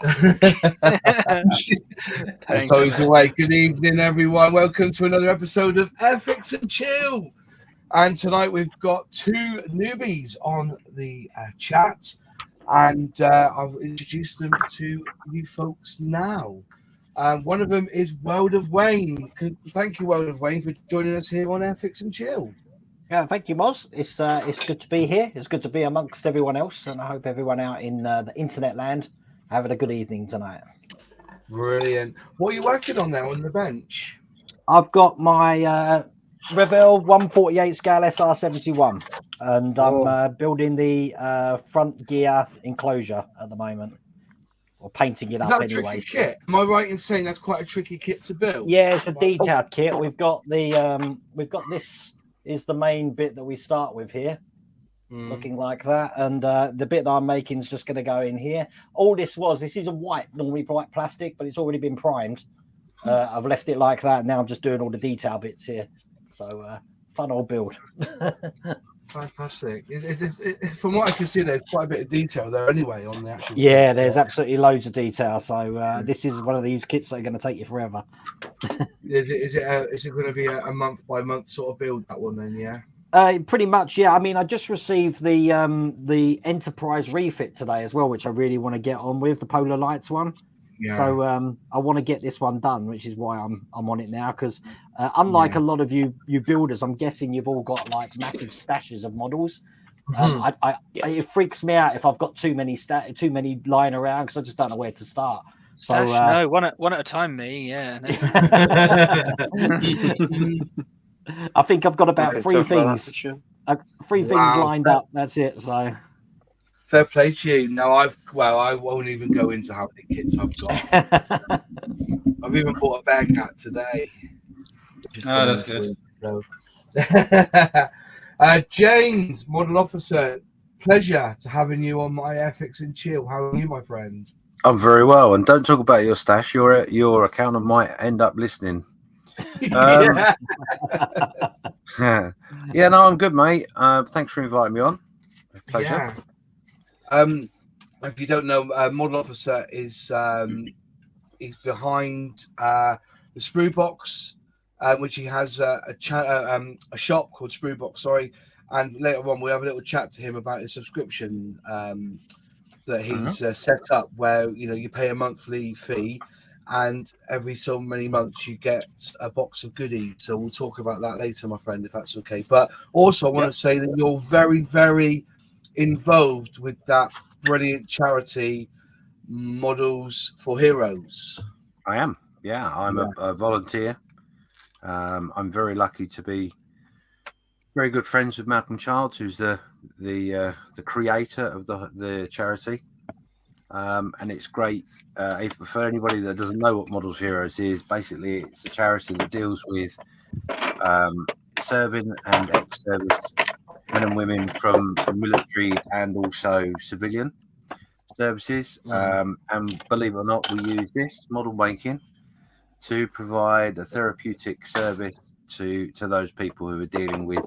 That's always the way. Good evening, everyone. Welcome to another episode of Airfix and Chill. And tonight we've got two newbies on the chat, and I'll introduce them to you folks now. One of them is World of Wayne. Thank you, World of Wayne, for joining us here on Airfix and Chill. Yeah, thank you, Moz. It's good to be here. It's good to be amongst everyone else, and I hope everyone out in the internet land having a good evening tonight. Brilliant. What are you working on now on the bench? I've got my Revell 148 scale SR71, and I'm building the front gear enclosure at the moment, or painting it up anyway. Tricky kit? Am I right in saying that's quite a tricky kit to build? Yeah, it's a detailed kit. We've got this is the main bit that we start with here. Looking like that, and the bit that I'm making is just going to go in here. All this is a normally white plastic, but it's already been primed. I've left it like that. Now I'm just doing all the detail bits here. So fun old build. Fantastic. From what I can see, there's quite a bit of detail there anyway on the actual. Yeah, there's absolutely loads of detail. So this is one of these kits that are going to take you forever. Is it going to be a month by month sort of build, that one then? Yeah. Pretty much, yeah. I mean, I just received the Enterprise refit today as well, which I really want to get on with, the Polar Lights one. Yeah. So I want to get this one done, which is why I'm on it now. Because unlike a lot of you builders, I'm guessing you've all got like massive stashes of models. It freaks me out if I've got too many lying around because I just don't know where to start. Stash, so no, one at a time, me. Yeah. I think I've got about three things. Three things lined up. That's it. So fair play to you. No, I won't even go into how many kits I've got. I've even bought a bear cat today. That's good. So, James, model officer, pleasure to having you on my Airfix and Chill. How are you, my friend? I'm very well, and don't talk about your stash. Your accountant might end up listening. Yeah, no, I'm good, mate. Thanks for inviting me on. Pleasure. Yeah. If you don't know, model officer is behind the Sprue Box, which he has a shop called Sprue Box. Sorry, and later on we'll have a little chat to him about his subscription that he's set up, where you pay a monthly fee. And every so many months you get a box of goodies. So we'll talk about that later, my friend, if that's okay. But also I want to say that you're very, very involved with that brilliant charity, Models for Heroes. I am. Yeah, I'm a volunteer. I'm very lucky to be very good friends with Malcolm Childs, who's the creator of the charity. And it's great. For anybody that doesn't know what Models Heroes is, basically it's a charity that deals with serving and ex-service men and women from the military and also civilian services. And believe it or not, we use this model making to provide a therapeutic service to those people who are dealing with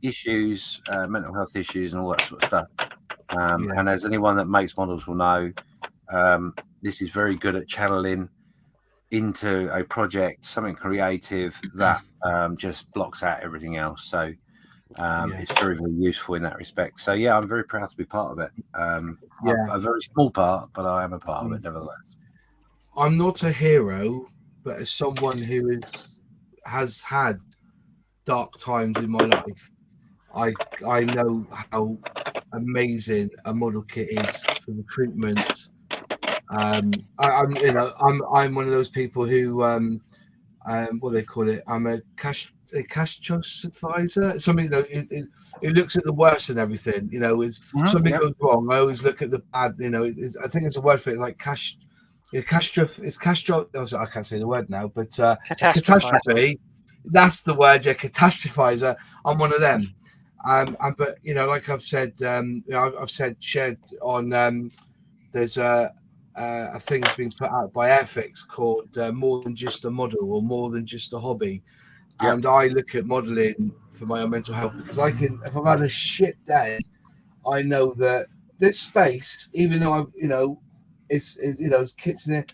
issues, mental health issues and all that sort of stuff. And as anyone that makes models will know, this is very good at channeling into a project, something creative that just blocks out everything else. So it's very, very useful in that respect. So, I'm very proud to be part of it. A very small part, but I am a part of it nevertheless. I'm not a hero, but as someone who has had dark times in my life, I know how amazing a model kit is for the treatment. I'm one of those people who what do they call it? I'm a cash advisor. Something it looks at the worst and everything. Something goes wrong, I always look at the bad. I think it's a word for it, like cash. Catastrophe. I can't say the word now, but catastrophe. That's the word. Yeah, catastrophizer. I'm one of them. But like I've said, shared on. There's a thing that's been put out by Airfix called More Than Just a Model or More Than Just a Hobby. Yep. And I look at modeling for my own mental health because if I've had a shit day, I know that this space, even though it's you know, kits in there.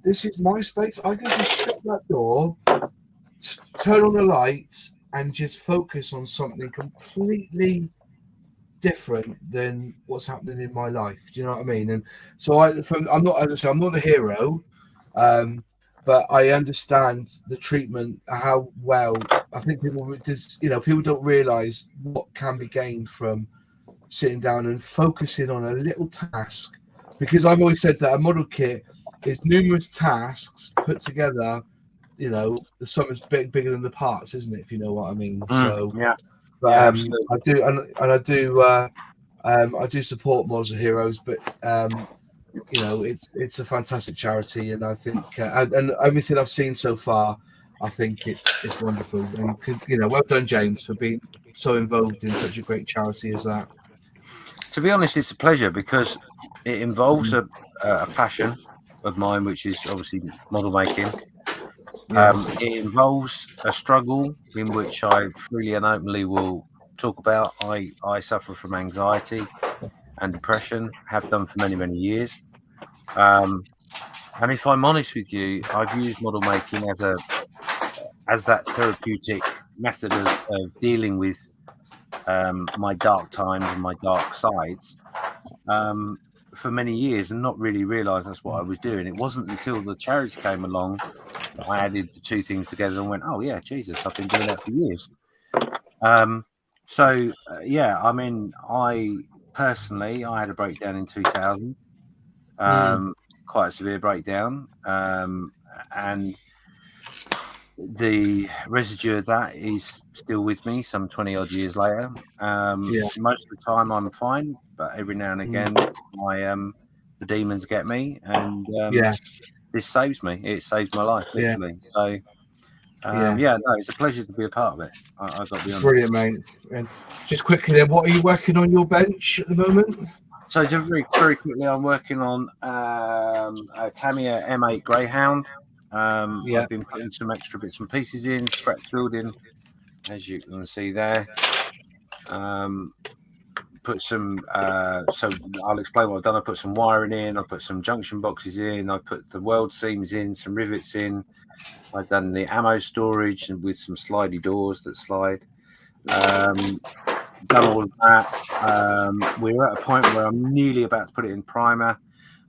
This is my space. I can just shut that door, turn on the lights, and just focus on something completely different than what's happening in my life. Do you know what I mean? And so I'm not, as I say, I'm not a hero, but I understand the treatment, how well. I think people just, you know, people don't realize what can be gained from sitting down and focusing on a little task. Because I've always said that a model kit is numerous tasks put together. You know, the sum is bigger than the parts, isn't it? If you know what I mean. So yeah. but Yeah, I do, and I do support Models of Heroes, but you know, it's a fantastic charity, and I think and everything I've seen so far, I think it's wonderful. And you know, well done, James, for being so involved in such a great charity as that. To be honest, it's a pleasure because it involves a passion of mine, which is obviously model making. It involves a struggle in which I freely and openly will talk about. I suffer from anxiety and depression, have done for many, many years. And if I'm honest with you, I've used model making as that therapeutic method of dealing with my dark times and my dark sides for many years, and not really realised that's what I was doing. It wasn't until the charity came along that I added the two things together and went, oh yeah, Jesus, I've been doing that for years. Yeah, I mean, I personally, I had a breakdown in 2000, quite a severe breakdown, and the residue of that is still with me some 20 odd years later. Most of the time I'm fine, but every now and again the demons get me, and this saves me. It saves my life, literally. So no, it's a pleasure to be a part of it. I've got to be honest. Brilliant, mate. And just quickly then, what are you working on your bench at the moment? So just very, very quickly, I'm working on a Tamiya M8 Greyhound. I've been putting some extra bits and pieces in, scratch building, as you can see there. Put some, so I'll explain what I've done. I put some wiring in, I put some junction boxes in, I put the weld seams in, some rivets in. I've done the ammo storage and with some slidey doors that slide. Done all of that. We're at a point where I'm nearly about to put it in primer.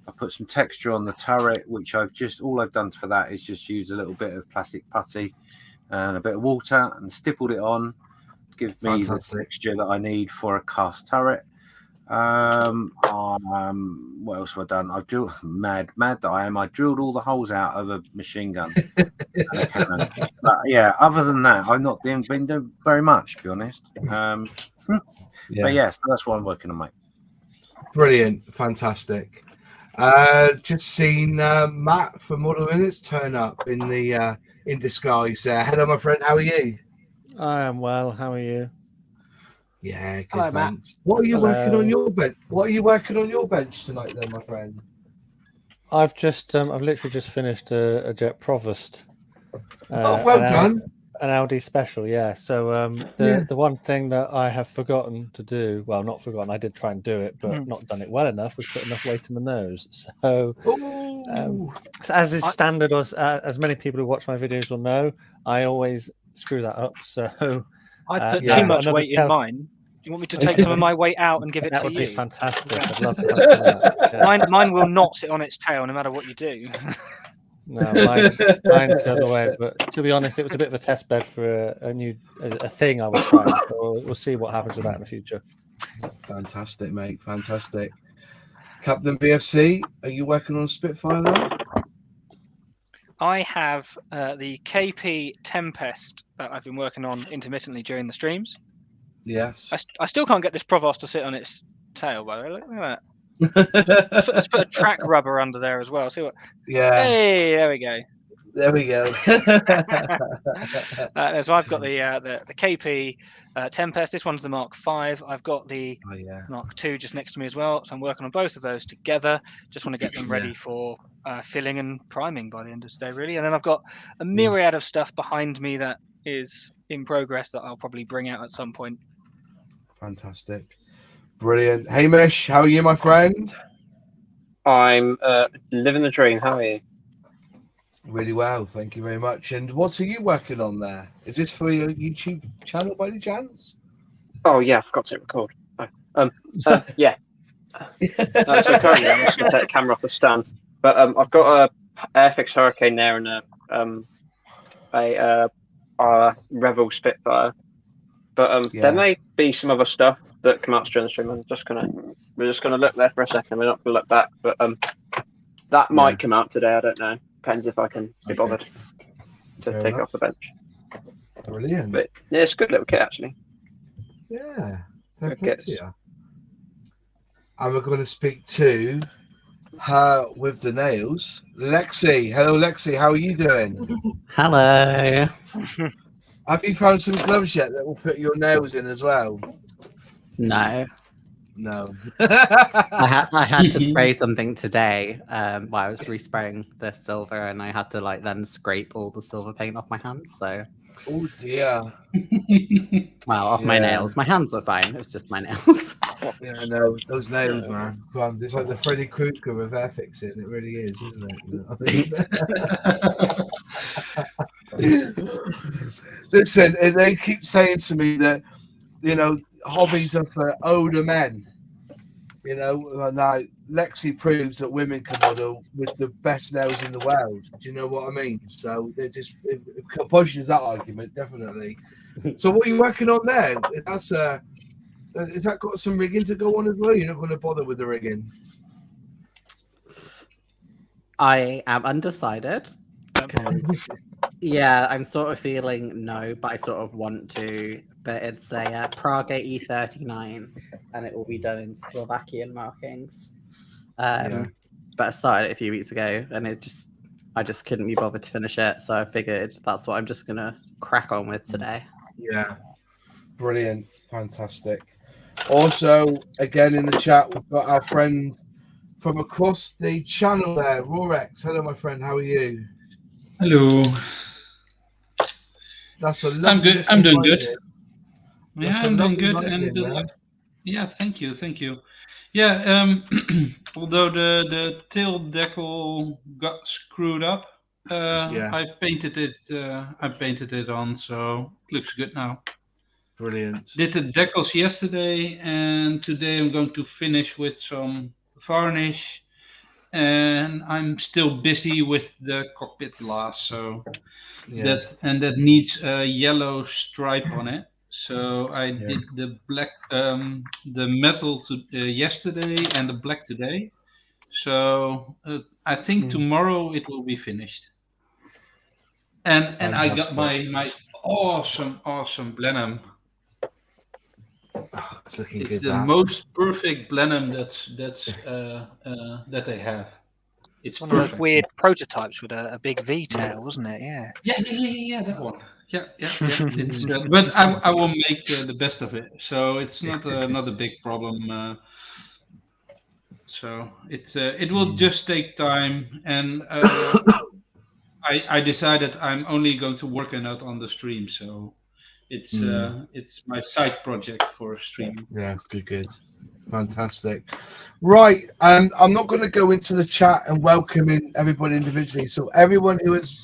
I put some texture on the turret, which all I've done for that is just use a little bit of plastic putty and a bit of water and stippled it on. Give me the texture that I need for a cast turret. What else have I done? I've drilled, mad that I am. I drilled all the holes out of a machine gun. But yeah, other than that, I've not been doing very much, to be honest. But yeah, so that's what I'm working on, mate. Brilliant, fantastic. Just seen Matt from Model Minutes turn up in the in disguise. Hello, my friend. How are you? I am well. How are you? Yeah, good. Hello, Matt. What are you working on your bench? What are you working on your bench tonight, then, my friend? I've literally just finished a Jet Provost. Well done. An Audi special, yeah. So the one thing that I have forgotten to do, well, not forgotten, I did try and do it, but not done it well enough, was put enough weight in the nose. So as is standard, as many people who watch my videos will know, I always screw that up. So I put too much weight in mine. Do you want me to take some of my weight out and give it to you? That would be fantastic. I'd love to have some of that. Yeah. Mine will not sit on its tail no matter what you do. No, mine's the other way. But to be honest, it was a bit of a test bed for a thing I was trying. So we'll see what happens with that in the future. Fantastic, mate. Fantastic. Captain BFC, are you working on a Spitfire now? I have the KP Tempest that I've been working on intermittently during the streams. Yes. I still can't get this Provost to sit on its tail, by the way. Look at that. Let's put a track rubber under there as well. See what? Yeah. Hey, there we go. There we go. So I've got the KP Tempest. This one's the Mark V. I've got the Mark II just next to me as well. So I'm working on both of those together. Just want to get them ready for filling and priming by the end of today, really. And then I've got a myriad of stuff behind me that is in progress that I'll probably bring out at some point. Fantastic. Brilliant. Hamish, how are you, my friend? I'm living the dream. How are you? Really well, thank you very much. And what are you working on there? Is this for your YouTube channel by any chance? Oh yeah, I forgot to record. Oh, yeah. So currently I'm just going to take the camera off the stand, but I've got a Airfix Hurricane there and a Revel Spitfire. But there may be some other stuff that come out during the stream. We're just gonna look there for a second. We're not gonna look back, but that might come out today. I don't know. Depends if I can be bothered to take it off the bench. Brilliant. But yeah, it's a good little kit actually. Yeah. Good kits. And we're going to speak to her with the nails, Lexi. Hello, Lexi. How are you doing? Hello. Have you found some gloves yet that will put your nails in as well? No. No. I had to spray something today while I was respraying the silver, and I had to then scrape all the silver paint off my hands. So. Oh dear. Well, off my nails. My hands were fine. It was just my nails. Yeah, I know. Those nails, man. It's like the Freddy Krueger of Airfixing. It really is, isn't it? You know what I mean? Listen, they keep saying to me that, hobbies are for older men. Now Lexi proves that women can model with the best nails in the world. Do you know what I mean? So they're just it pushes that argument, definitely. So what are you working on there? Has that got some rigging to go on as well? You're not going to bother with the rigging? I am undecided. Yeah, I'm sort of feeling no, but I sort of want to. But it's a Prague E39, and it will be done in Slovakian markings. But I started it a few weeks ago, and I just couldn't be bothered to finish it. So I figured that's what I'm just gonna crack on with today. Yeah, brilliant, fantastic. Also, again in the chat, we've got our friend from across the channel there, Rorex. Hello, my friend. How are you? Hello. That's a I'm good. I'm doing good. Yeah, I'm doing good. And yeah, thank you. Yeah, although the tail decal got screwed up, I painted it on, so it looks good now. Brilliant. Did the decals yesterday, and today I'm going to finish with some varnish, and I'm still busy with the cockpit glass, so that needs a yellow stripe on it. So I did the black, the metal yesterday, and the black today. So I think tomorrow it will be finished. And I got my awesome Blenheim. Oh, it's looking it's good. The most perfect Blenheim that they have. It's one of those weird prototypes with a big V tail, wasn't it? Yeah, that one. Yeah. It's, but I will make the best of it, so it's not a big problem. So it will just take time, and I decided I'm only going to work on it on the stream, so it's my side project for streaming. Yeah, it's good. Fantastic. Right, I'm not going to go into the chat and welcoming everybody individually. So everyone who has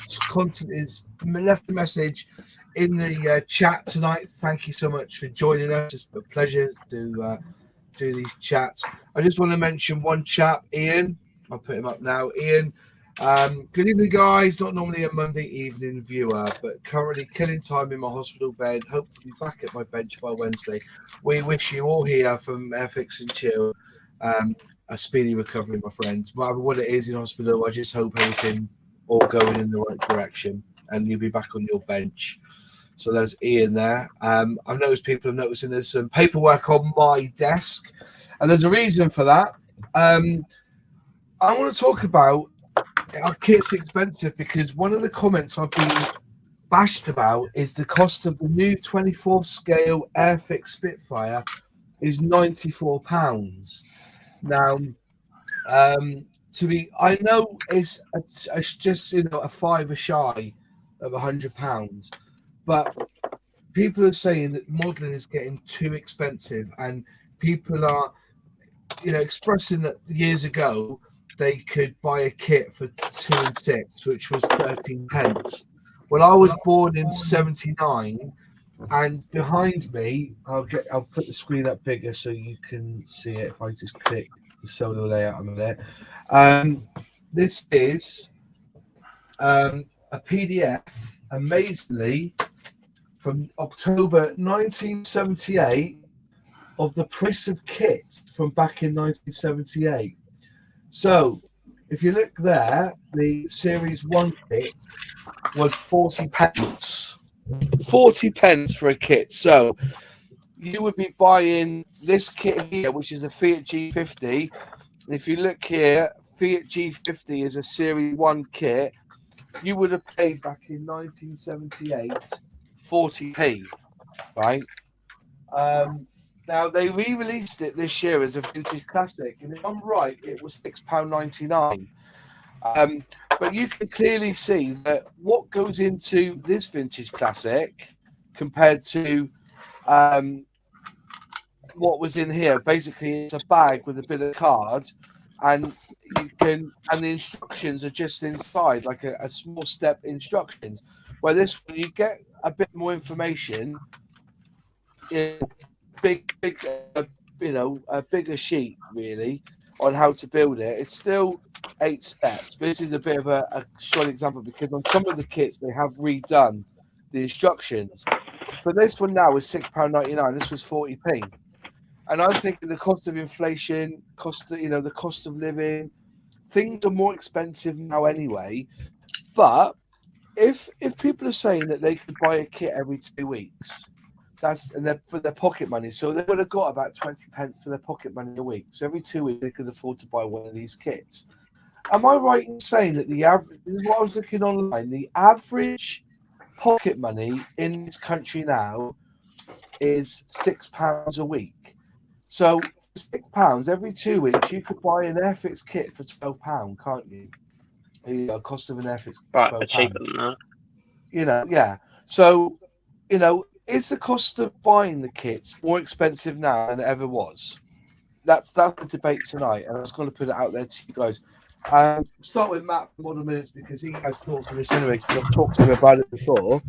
left a message in the chat tonight, thank you so much for joining us. It's a pleasure to do these chats. I just want to mention one chap, Ian. I'll put him up now. Ian, good evening, guys. Not normally a Monday evening viewer, but currently killing time in my hospital bed. Hope to be back at my bench by Wednesday. We wish you all here from Airfix and Chill a speedy recovery, my friends. No matter what it is in hospital, I just hope everything all going in the right direction and you'll be back on your bench. So there's Ian there. I've noticed people have noticed there's some paperwork on my desk, and there's a reason for that. I want to talk about our kit's expensive because one of the comments I've been bashed about is the cost of the new 24 scale Airfix Spitfire is £94. Now, I know it's just a fiver shy of £100, but people are saying that modelling is getting too expensive, and people are, expressing that years ago they could buy a kit for 2 and 6, which was 13 pence. Well, I was born in 79, and behind me, I'll put the screen up bigger so you can see it. If I just click the solo layout a minute, this is a PDF, amazingly, from October 1978 of the price of kits from back in 1978. So, if you look there, the Series 1 kit was 40 pence. 40 pence for a kit. So, you would be buying this kit here, which is a Fiat G50. If you look here, Fiat G50 is a Series 1 kit. You would have paid back in 1978 40p, right? Now, they re-released it this year as a vintage classic, and if I'm right, it was £6.99. But you can clearly see that what goes into this vintage classic compared to what was in here, basically it's a bag with a bit of card, and the instructions are just inside, like a small step instructions. Where this one, you get a bit more information in a bigger sheet, really, on how to build it. It's still 8 steps, but this is a bit of a short example because on some of the kits they have redone the instructions. But this one now is £6.99. This was 40p. And I'm thinking the cost of inflation, the cost of living, things are more expensive now anyway. But if people are saying that they could buy a kit every 2 weeks, they're for their pocket money, so they would have got about 20 pence for their pocket money a week. So every 2 weeks they could afford to buy one of these kits. Am I right in saying that the average? This is what I was looking online. The average pocket money in this country now is £6 a week. So for £6 every 2 weeks, you could buy an Airfix kit for £12, can't you? The cost of an Airfix, right, but cheaper than that. Yeah. So, is the cost of buying the kits more expensive now than it ever was? That's the debate tonight, and I was going to put it out there to you guys. Start with Matt for Model Minutes because he has thoughts on this anyway. Because I've talked to him about it before.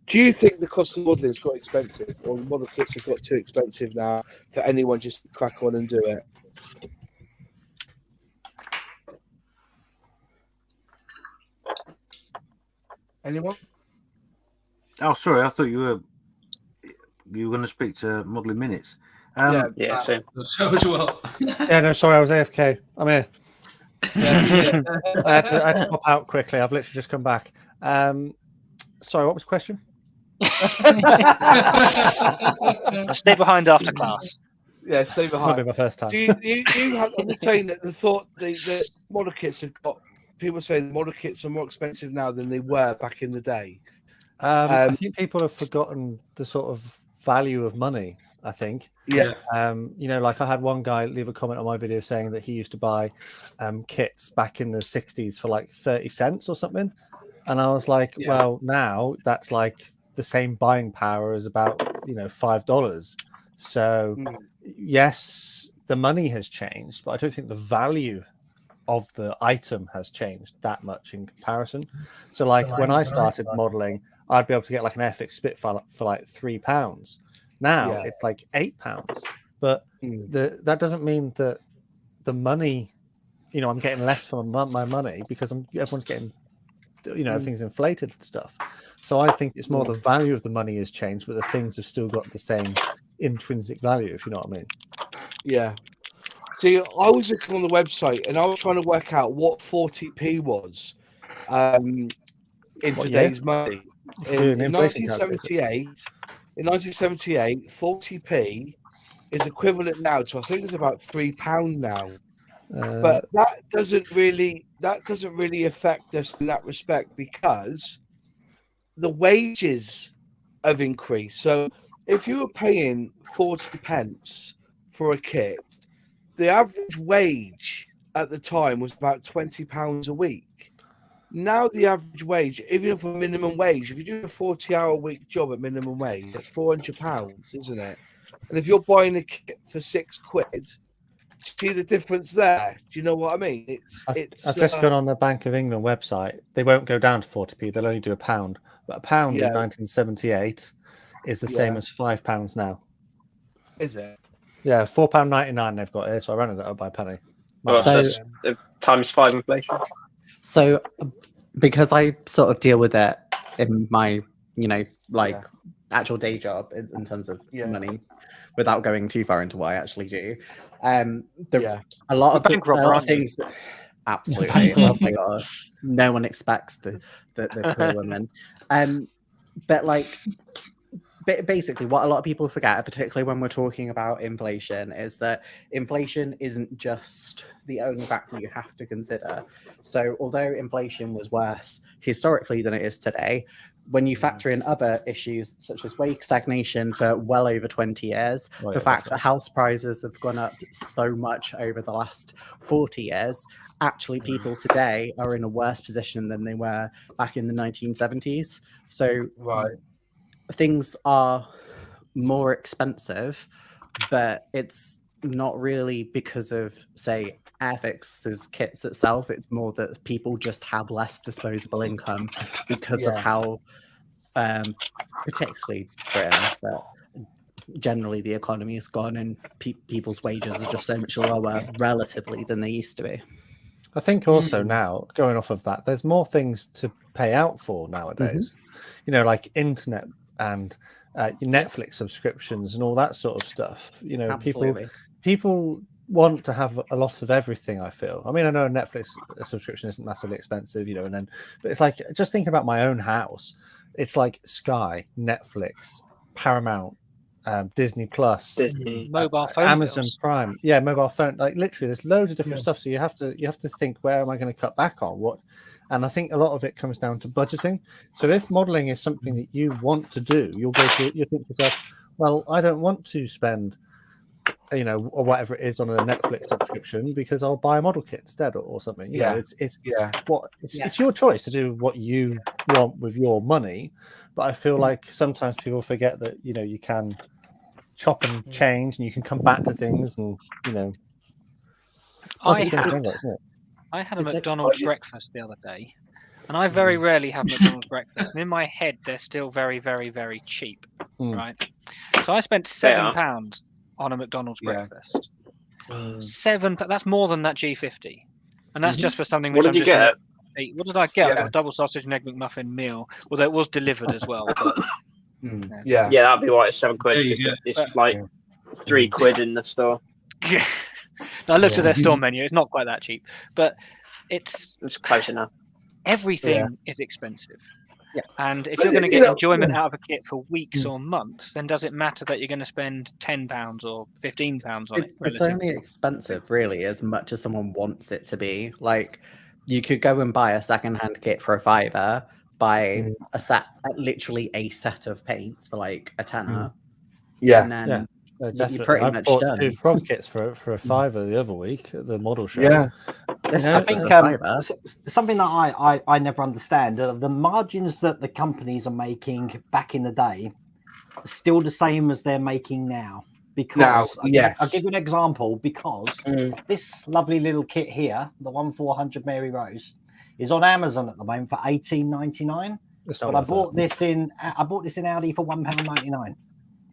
Do you think the cost of modelling has got expensive, or model kits have got too expensive now for anyone just to crack on and do it? Anyone? Oh, sorry, I thought you were going to speak to Modelling Minutes. Yeah, same. So as well. Yeah, no, sorry, I was AFK. I'm here. Yeah. I had to pop out quickly. I've literally just come back. Sorry, what was the question? Stay behind after class. Yeah, stay behind. Might be my first time. Do you have? I'm saying that the model kits have got. People saying the model kits are more expensive now than they were back in the day. I think people have forgotten the sort of value of money. I think. Yeah. Like I had one guy leave a comment on my video saying that he used to buy kits back in the 60s for like 30 cents or something. And I was like, well, now that's like the same buying power as about, $5. So yes, the money has changed, but I don't think the value of the item has changed that much in comparison. So like when I started modeling, I'd be able to get like an Airfix Spitfire for like £3. Now it's like £8, but that doesn't mean that the money, I'm getting less for my money because everyone's getting, everything's inflated and stuff. So I think it's more the value of the money has changed, but the things have still got the same intrinsic value, if you know what I mean. Yeah. See, I was looking on the website and I was trying to work out what 40p was in today's money. In 1978. In 1978, 40p is equivalent now to, I think it's about £3 now. But that doesn't really affect us in that respect because the wages have increased. So if you were paying 40 pence for a kit, the average wage at the time was about £20 a week. Now the average wage, even for minimum wage, if you do a 40-hour week job at minimum wage, that's £400, isn't it? And if you're buying a kit for £6, See the difference there? Do you know what I mean? I've just gone on the Bank of England website. They won't go down to 40p. They'll only do £1. But £1 in 1978 is the same as £5 now. Is it? Yeah, £4.99 they've got here. So I rounded it up by a penny. Well, so times 5 inflation. So because I sort of deal with it in my, actual day job in terms of money, without going too far into what I actually do. A lot of things that, absolutely. Oh my god, no one expects the poor woman. But basically, what a lot of people forget, particularly when we're talking about inflation, is that inflation isn't just the only factor you have to consider. So, although inflation was worse historically than it is today, when you factor in other issues such as wage stagnation for well over 20 years, the fact that house prices have gone up so much over the last 40 years, actually people today are in a worse position than they were back in the 1970s. So things are more expensive, but it's not really because of, say, Airfix's kits itself. It's more that people just have less disposable income because of how, particularly Britain, but generally the economy has gone and people's wages are just so much lower relatively than they used to be. I think also now, going off of that, there's more things to pay out for nowadays. Like internet and Netflix subscriptions and all that sort of stuff. People want to have a lot of everything, I feel. I mean, I know a Netflix subscription isn't massively expensive, but it's like, just think about my own house. It's like Sky, Netflix, Paramount, Disney Plus, mobile phone, Amazon Prime, mobile phone. Like literally, there's loads of different stuff. So you have to think, where am I going to cut back on? What? And I think a lot of it comes down to budgeting. So if modeling is something that you want to do, you'll think to yourself, well, I don't want to spend, or whatever it is on a Netflix subscription, because I'll buy a model kit instead or something. It's your choice to do what you want with your money. But I feel like sometimes people forget that, you can chop and change and you can come back to things and, I had a McDonald's breakfast the other day, and I very rarely have McDonald's breakfast. And in my head, they're still very, very, very cheap, right? So I spent £7 on a McDonald's breakfast. £7. That's more than that G50, and that's just for something. Which What did you get? What did I get? I got a double sausage and egg McMuffin meal, although it was delivered as well. But, that'd be why it's £7. It's like £3 in the store. Yeah. I looked at their store menu. It's not quite that cheap, but it's close enough. Everything is expensive. Yeah. And if you're going to get enjoyment out of a kit for weeks or months, then does it matter that you're going to spend £10 or £15 on it? It's only expensive, really, as much as someone wants it to be. Like, you could go and buy a second-hand kit for £5, buy literally a set of paints for like a tenner. And then you're pretty much done. 2 frog kits for £5 the other week at the model show. I think something that I never understand, the margins that the companies are making back in the day are still the same as they're making now. Because I'll give you an example, because this lovely little kit here, the 1400 Mary Rose, is on Amazon at the moment for $18.99. But I bought this in Aldi for £1.99.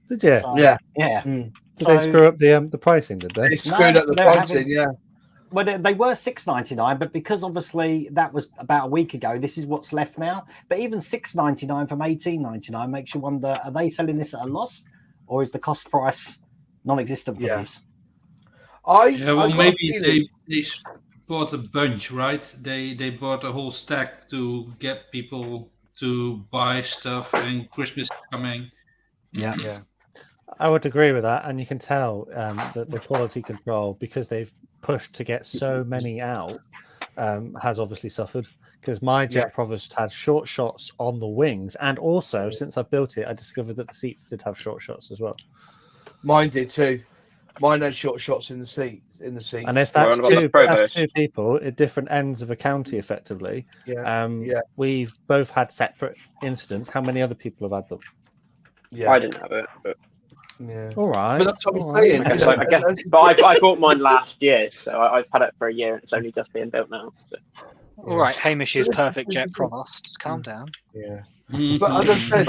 Did you? So, yeah. Did they screw up the pricing? Did they? They screwed up the pricing. Well, they were $6.99, but because obviously that was about a week ago, this is what's left now. But even $6.99 from $18.99 makes you wonder: are they selling this at a loss, or is the cost price non-existent for these? Maybe they bought a bunch, right? They bought a whole stack to get people to buy stuff, and Christmas is coming. Yeah. I would agree with that, and you can tell that the quality control, because they've pushed to get so many out, has obviously suffered. Because my Jet Provost had short shots on the wings, and also since I've built it, I discovered that the seats did have short shots as well. Mine did too. Mine had short shots in the seats. And if that's two people at different ends of a county, effectively, we've both had separate incidents. How many other people have had them? I didn't have it, but Yeah. All right. But that's what I'm saying. I guess, but I bought mine last year, so I've had it for a year, and it's only just being built now. So. All right, Hamish's perfect jet provosts. Calm down. Yeah. But as I said,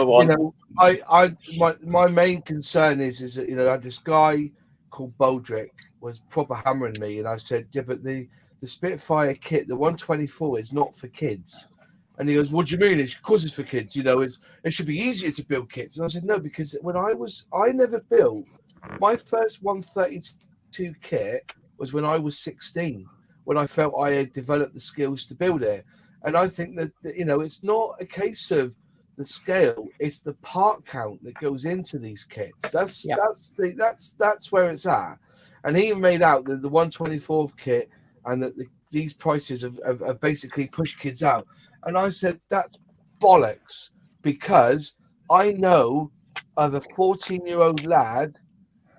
my main concern is that I had this guy called Baldrick was proper hammering me, and I said, yeah, but the Spitfire kit, the 124, is not for kids. And he goes, what do you mean? Because it's for kids. It should be easier to build kits. And I said, no, because I never built my first 132 kit was when I was 16, when I felt I had developed the skills to build it. And I think that it's not a case of the scale; it's the part count that goes into these kits. That's where it's at. And he made out that the 124th kit and that these prices have basically pushed kids out. And I said, that's bollocks, because I know of a 14-year-old lad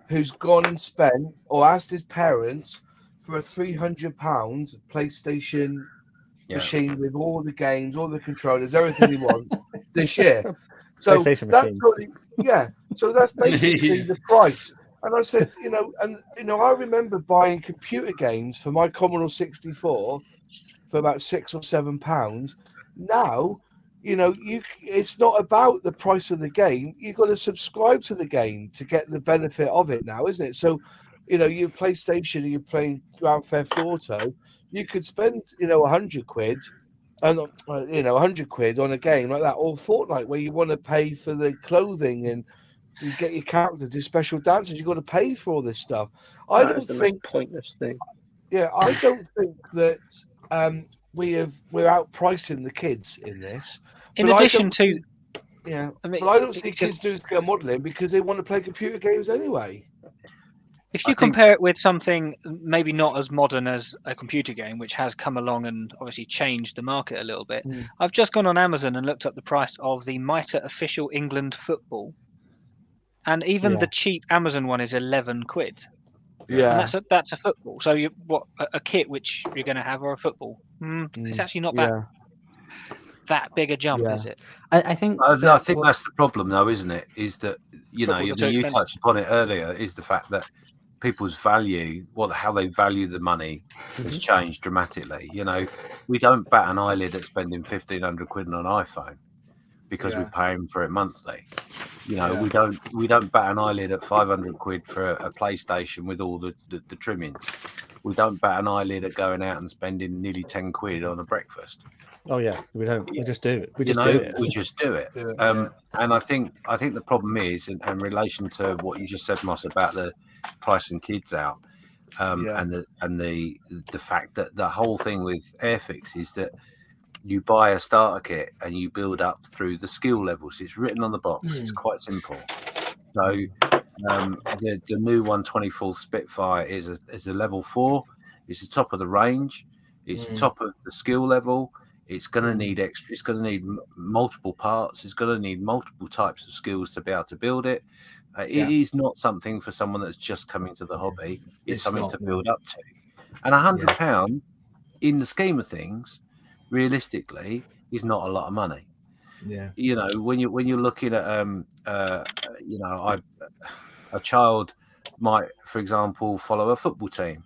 who's gone and spent or asked his parents for a £300 PlayStation machine with all the games, all the controllers, everything he wants this year. So that's so that's basically the price. And I said, I remember buying computer games for my Commodore 64 for about £6 or £7. Now, it's not about the price of the game. You've got to subscribe to the game to get the benefit of it now, isn't it? So, your PlayStation, you're playing Grand Theft Auto, you could spend, £100 and £100 on a game like that, or Fortnite, where you want to pay for the clothing and you get your character do special dances. You've got to pay for all this stuff. I don't think pointless thing. Yeah, I don't think that we're outpricing the kids in this. In addition to, but I don't see kids doing scale modeling because they want to play computer games anyway. If you compare it with something maybe not as modern as a computer game, which has come along and obviously changed the market a little bit, I've just gone on Amazon and looked up the price of the Mitre Official England Football, and even the cheap Amazon one is £11. Yeah, and that's a football. So a kit which you're going to have, or a football? It's actually not that big a jump, is it? I think that's the problem, though, isn't it? Is that you touched upon it earlier? Is the fact that people's value, how they value the money, has changed dramatically. We don't bat an eyelid at spending £1,500 on an iPhone because we're paying for it monthly. We don't bat an eyelid at £500 for a PlayStation with all the trimmings. We don't bat an eyelid at going out and spending nearly £10 on a breakfast. Oh yeah, we don't. We just do it. We just do it. And I think the problem is, in relation to what you just said, Moss, about the pricing kids out, and the fact that the whole thing with Airfix is that you buy a starter kit and you build up through the skill levels. It's written on the box. It's quite simple. So the new 124 Spitfire is a level 4. It's the top of the range. It's the top of the skill level. It's going to need extra. It's going to need multiple parts. It's going to need multiple types of skills to be able to build it. It is not something for someone that's just coming to the hobby. It's something to build up to. And £100 in the scheme of things, realistically, is not a lot of money. Yeah. When you're looking at a child might, for example, follow a football team,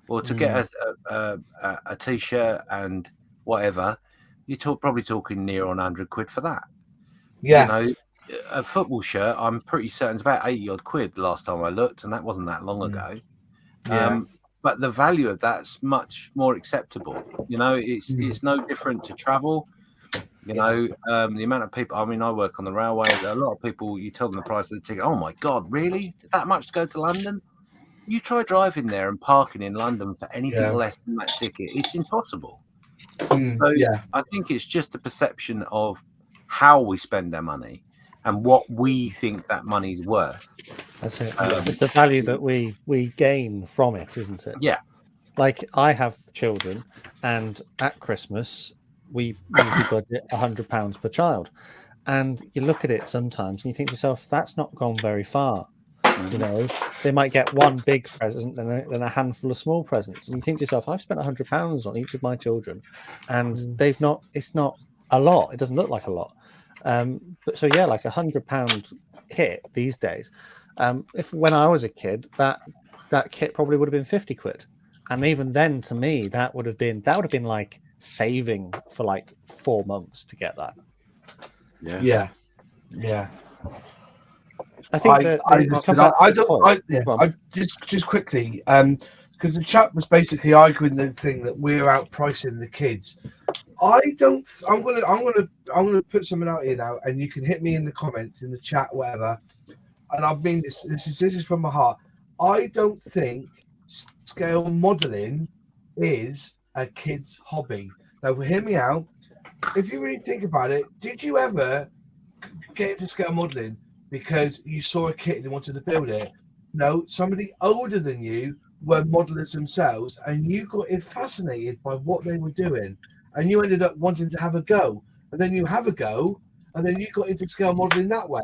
or to get a t-shirt and whatever, you're probably talking near on £100 for that. Yeah. A football shirt, I'm pretty certain it's about 80 odd quid last time I looked, and that wasn't that long ago. But the value of that's much more acceptable. It's no different to travel. The amount of people. I mean, I work on the railway. A lot of people, you tell them the price of the ticket. Oh my God, really? That much to go to London? You try driving there and parking in London for anything less than that ticket. It's impossible. I think it's just the perception of how we spend our money and what we think that money's worth. That's it. It's the value that we gain from it, isn't it? Yeah. Like, I have children, and at Christmas we usually budget £100 per child, and you look at it sometimes and you think to yourself, that's not gone very far. They might get one big present and then a handful of small presents, and you think to yourself, I've spent £100 on each of my children, and it's not a lot. It doesn't look like a lot. But so like £100 kit these days, If when I was a kid, that kit probably would have been 50 quid, and even then, to me, that would have been like saving for like 4 months to get that. Yeah. I think just quickly, because the chat was basically arguing the thing that we're outpricing the kids. I'm gonna put something out here now, and you can hit me in the comments, in the chat, whatever. And I mean this is from my heart. I don't think scale modeling is a kid's hobby. Now, hear me out. If you really think about it, did you ever get into scale modeling because you saw a kit and wanted to build it? No, somebody older than you were modelers themselves, and you got fascinated by what they were doing, and you ended up wanting to have a go, and then you have a go, and then you got into scale modeling that way.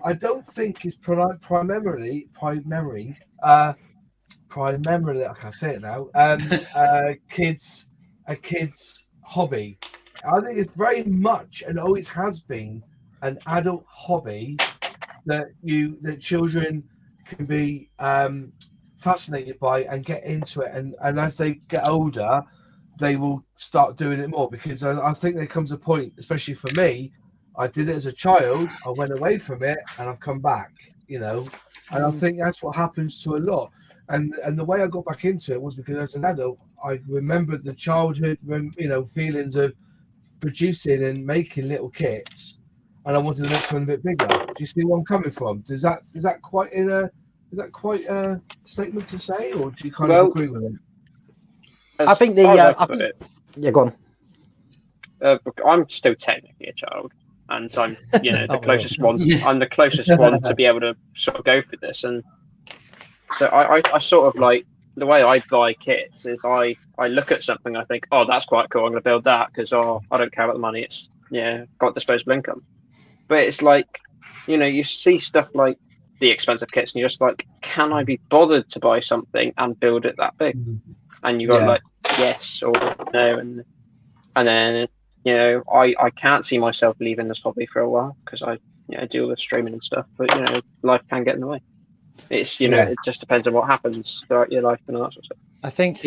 I don't think it's primarily, I can't say it now, a kid's hobby. I think it's very much, and always has been, an adult hobby that children can be fascinated by and get into it, and as they get older, they will start doing it more, because I think there comes a point, especially for me, I did it as a child, I went away from it, and I've come back, and I think that's what happens to a lot. And the way I got back into it was because as an adult, I remembered the childhood, feelings of producing and making little kits, and I wanted to make something a bit bigger. Do you see where I'm coming from? Is that quite a statement to say, or do you kind of agree with it? I think yeah, go on. I'm still technically a child, and so I'm the closest one. I'm the closest one to be able to sort of go for this, and so I sort of like, the way I buy kits is I look at something, I think, oh, that's quite cool, I'm going to build that because I don't care about the money, it's got disposable income. But it's like, you see stuff like the expensive kits, and you're just like, can I be bothered to buy something and build it that big? And you got like yes or no, and then I can't see myself leaving this hobby for a while, because I do all the streaming and stuff, but life can get in the way. It's it just depends on what happens throughout your life and all that sort of stuff. I think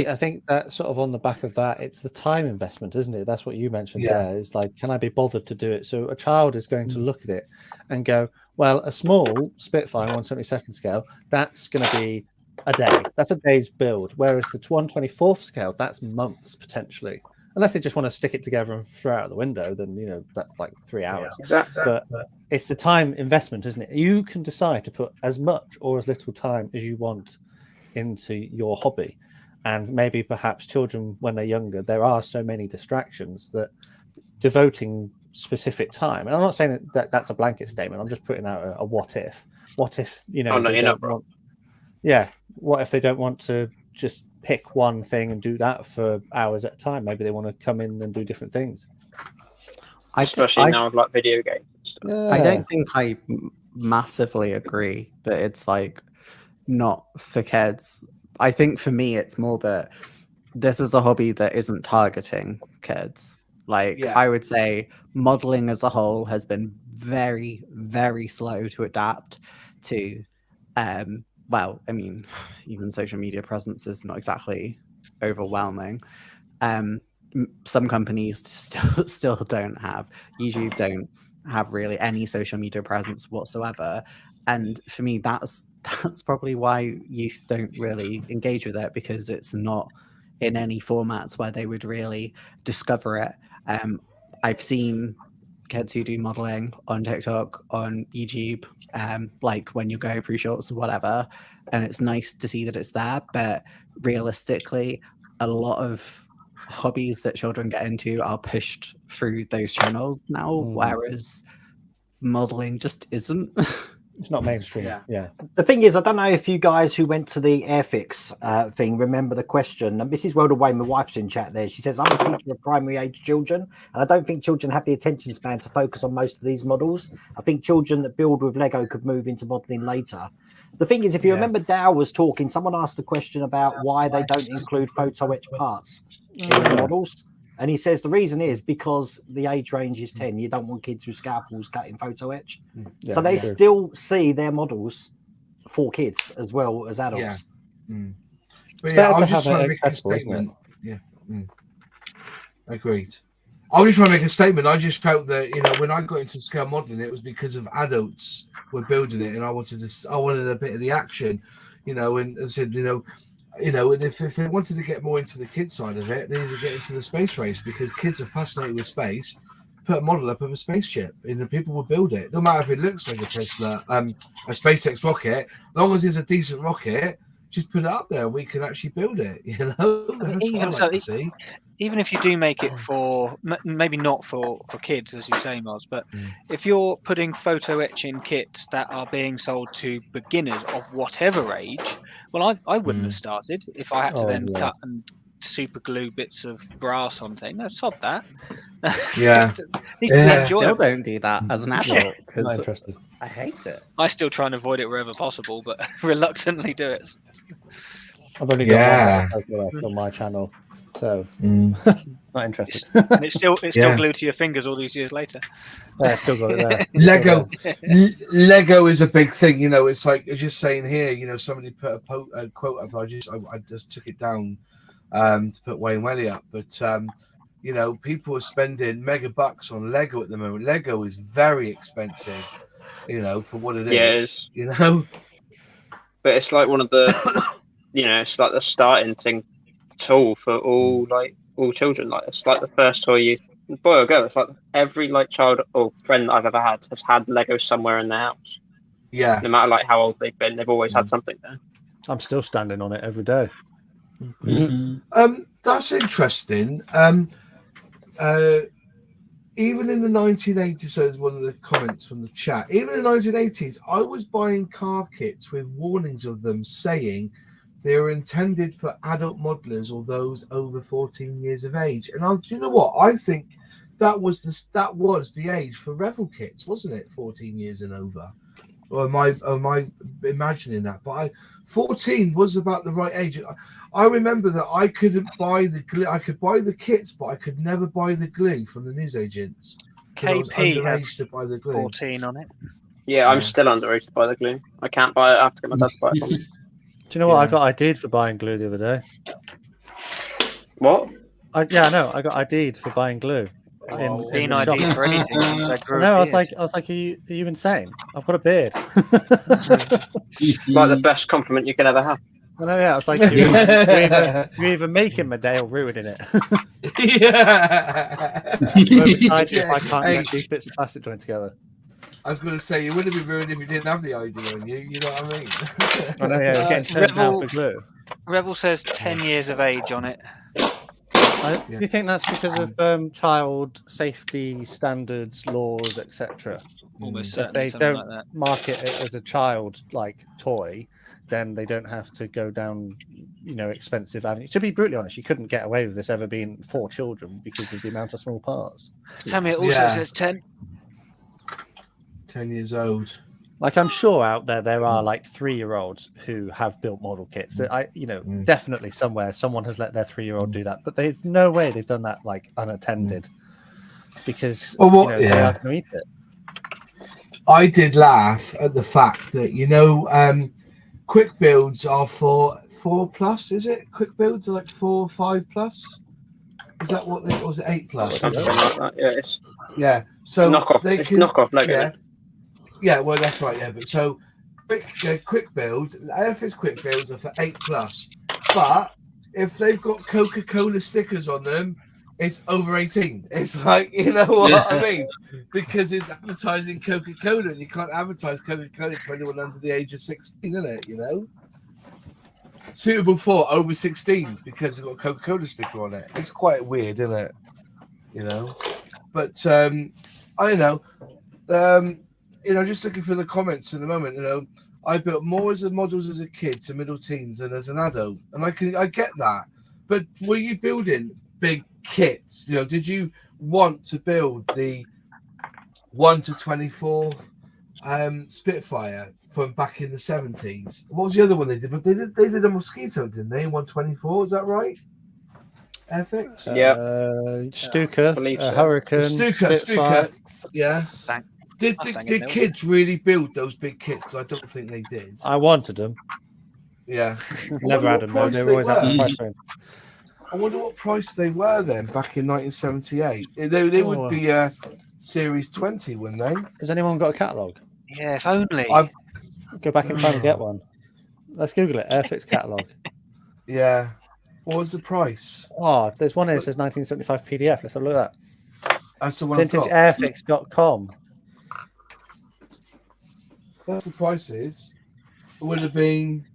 that sort of on the back of that, it's the time investment, isn't it? That's what you mentioned there. It's like, can I be bothered to do it? So a child is going to look at it and go, well, a small Spitfire 1/72 scale, that's going to be a day. That's a day's build. Whereas the 1/24 scale, that's months potentially. Unless they just want to stick it together and throw it out the window, then that's like 3 hours. Exactly. But it's the time investment, isn't it? You can decide to put as much or as little time as you want into your hobby. And maybe perhaps children, when they're younger, there are so many distractions that devoting specific time, and I'm not saying that that's a blanket statement, I'm just putting out a what if. What if, what if they don't want to just pick one thing and do that for hours at a time? Maybe they want to come in and do different things. Especially now with like video games and stuff. I don't think I massively agree that it's like not for kids. I think for me, it's more that this is a hobby that isn't targeting kids. I would say modeling as a whole has been very, very slow to adapt to. Even social media presence is not exactly overwhelming. Some companies still don't have. YouTube don't have really any social media presence whatsoever. And for me, that's probably why youth don't really engage with it, because it's not in any formats where they would really discover it. I've seen kids who do modeling on TikTok, on YouTube, like when you go through shorts or whatever, and it's nice to see that it's there. But realistically, a lot of hobbies that children get into are pushed through those channels now, whereas modeling just isn't. It's not mainstream. Yeah. The thing is, I don't know if you guys who went to the Airfix thing remember the question. And Mrs. World Away, my wife's in chat there. She says, I'm a teacher of primary age children, and I don't think children have the attention span to focus on most of these models. I think children that build with Lego could move into modeling later. The thing is, if you remember Dow was talking, someone asked the question about why they don't include photo etch parts in their models. And he says the reason is because the age range is 10. You don't want kids with scalpels cutting photo etch. So they still see their models for kids as well as adults. Yeah. But It's yeah, better I was to just have trying it to make a accessible, isn't it? statement. Yeah. Agreed. I was just trying to make a statement. I just felt that, you know, when I got into scale modeling, it was because of adults were building it, and I wanted a bit of the action, you know. And I said, you know, and if they wanted to get more into the kid side of it, they need to get into the space race, because kids are fascinated with space. Put a model up of a spaceship, and the people will build it. No matter if it looks like a Tesla, a SpaceX rocket, as long as it's a decent rocket, just put it up there and we can actually build it. You know, that's what I like to see. Even if you do make it for, maybe not for kids, as you say, Moz, but if you're putting photo etching kits that are being sold to beginners of whatever age, well, I wouldn't have started if I had to cut and super glue bits of brass on things. No, sod that. Yeah. I still don't do that as an adult because I hate it. I still try and avoid it wherever possible, but reluctantly do it. I've only got one on my channel, so not interested. And it's still glued to your fingers all these years later. Yeah, still got it there. Lego is a big thing. You know, it's like as you're saying here. You know, somebody put a quote up. I just took it down to put Wayne Welly up, but you know, people are spending mega bucks on Lego at the moment. Lego is very expensive, you know, for what it is. You know, but it's like one of the, you know, it's like the starting tool for all children. Like it's like the first toy boy or girl. It's like every child or friend that I've ever had has had Lego somewhere in their house. Yeah, no matter how old they've been, they've always had something there. I'm still standing on it every day. That's interesting. Even in the 1980s, so is one of the comments from the chat. Even in the 1980s, I was buying car kits with warnings of them saying they were intended for adult modelers or those over 14 years of age. And do you know what? I think that was the age for Revel kits, wasn't it? 14 years and over. Or am I imagining that? But 14 was about the right age. I remember that I couldn't buy the glue. I could buy the kits, but I could never buy the glue from the newsagents. I was underage to buy the glue. 14 on it. Yeah, I'm still underage to buy the glue. I can't buy it. I have to get my dad to buy it for me. Do you know what I got ID'd for buying glue the other day? What? I got ID'd for buying glue. Being ID'd for anything. No, I was like, are you insane? I've got a beard. Like the best compliment you can ever have. I know, yeah. I was like, you're either making my day or ruining it. If I can't get these bits of plastic joined together. I was going to say, you wouldn't be ruined if you didn't have the ID on you. You know what I mean? I know, yeah. We're getting turned down for glue. Revel says 10 years of age on it. Do you think that's because of child safety standards, laws, etc.? Almost if certainly. They don't like that. market it as a child toy, then they don't have to go down, expensive avenues. To be brutally honest, you couldn't get away with this ever being for children because of the amount of small parts. Tamiya also says 10. 10 years old. I'm sure out there are 3-year-olds who have built model kits. That definitely somewhere someone has let their 3-year-old do that, but there's no way they've done that unattended because they are going to eat it. I did laugh at the fact that quick builds are for 4+. Is it quick builds are 4, 5+? Is that what they was it 8+? Something like that. Yeah. So knockoff. It's knockoff Lego. Yeah, well, that's right. Yeah, but so quick builds, Airfix quick builds are for 8+. But if they've got Coca-Cola stickers on them, it's over 18. It's you know what I mean? Because it's advertising Coca-Cola, and you can't advertise Coca-Cola to anyone under the age of 16, isn't it? Suitable for over 16s because it's got a Coca-Cola sticker on it. It's quite weird, isn't it? But I don't know. Just looking for the comments in a moment. I built more as models as a kid to middle teens than as an adult, and I get that. But were you building big kits? Did you want to build the 1 to 24 Spitfire from back in the 70s? What was the other one they did? But they did a Mosquito, didn't they? 124, is that right? Airfix? Yeah. Stuka, Hurricane, Stuka. Yeah. Did the kids really build those big kits? Because I don't think they did. I wanted them. Yeah. Never had them though. They were always at the price range. I wonder what price they were then back in 1978. They would be Series 20, wouldn't they? Has anyone got a catalogue? Yeah, if only. Go back in time and get one. Let's Google it. Airfix catalogue. Yeah. What was the price? Oh, there's one here that says 1975 PDF. Let's have a look at that. That's the one. VintageAirfix.com. That's the prices. It would have been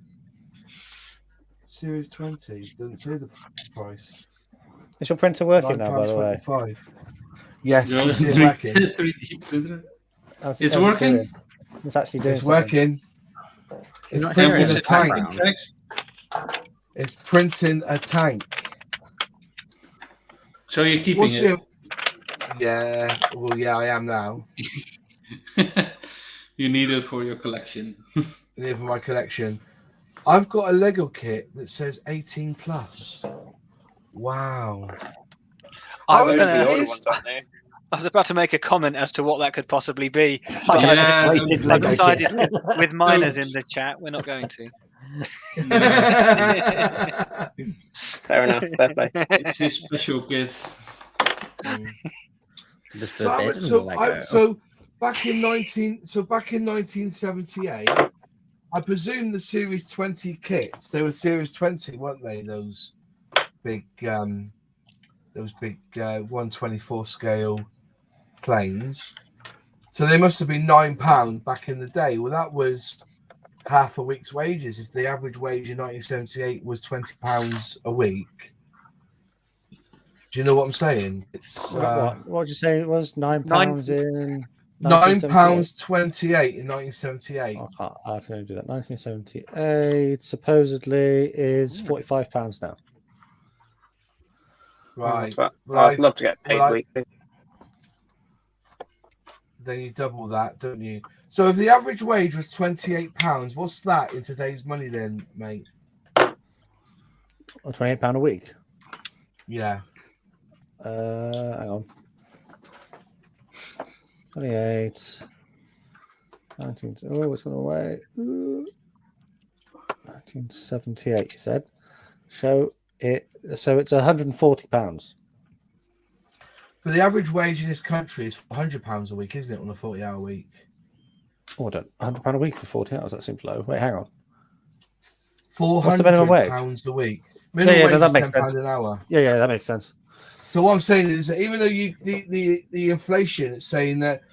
Series 20. Doesn't say the price. Is your printer working now, by the way? Yes, it's working. It's working? It's actually doing It's working. It's printing a tank. It's printing a tank. So you're keeping it? Yeah, well, yeah, I am now. You need it for your collection. Need it for my collection. I've got a Lego kit that says 18 plus. Wow. I was about to make a comment as to what that could possibly be. I've decided with minors in the chat, we're not going to. Fair enough. Fair play. It's a special gift. So back in 1978, I presume the Series 20 kits, they were Series 20, weren't they? Those big 1/24 scale planes. So they must have been £9 back in the day. Well, that was half a week's wages. If the average wage in 1978 was £20 a week, do you know what I'm saying? It's what did you say? It was £9 in £9.28 in 1978. I can only do that. 1978 supposedly is £45 now. Right. I'd love to get paid weekly. Then you double that, don't you? So if the average wage was £28, what's that in today's money then, mate? £28 a week. Yeah. Hang on. 28. 19. Oh, it's gone away. 1978. You said. So it's £140. But the average wage in this country is £100 a week, isn't it, on a 40-hour week? Oh, I don't. £100 a week for 40 hours. That seems low. Wait, hang on. £400 a week. Minimum wage that is makes £10 sense. an hour. Yeah, that makes sense. So what I'm saying is that even though the inflation is saying that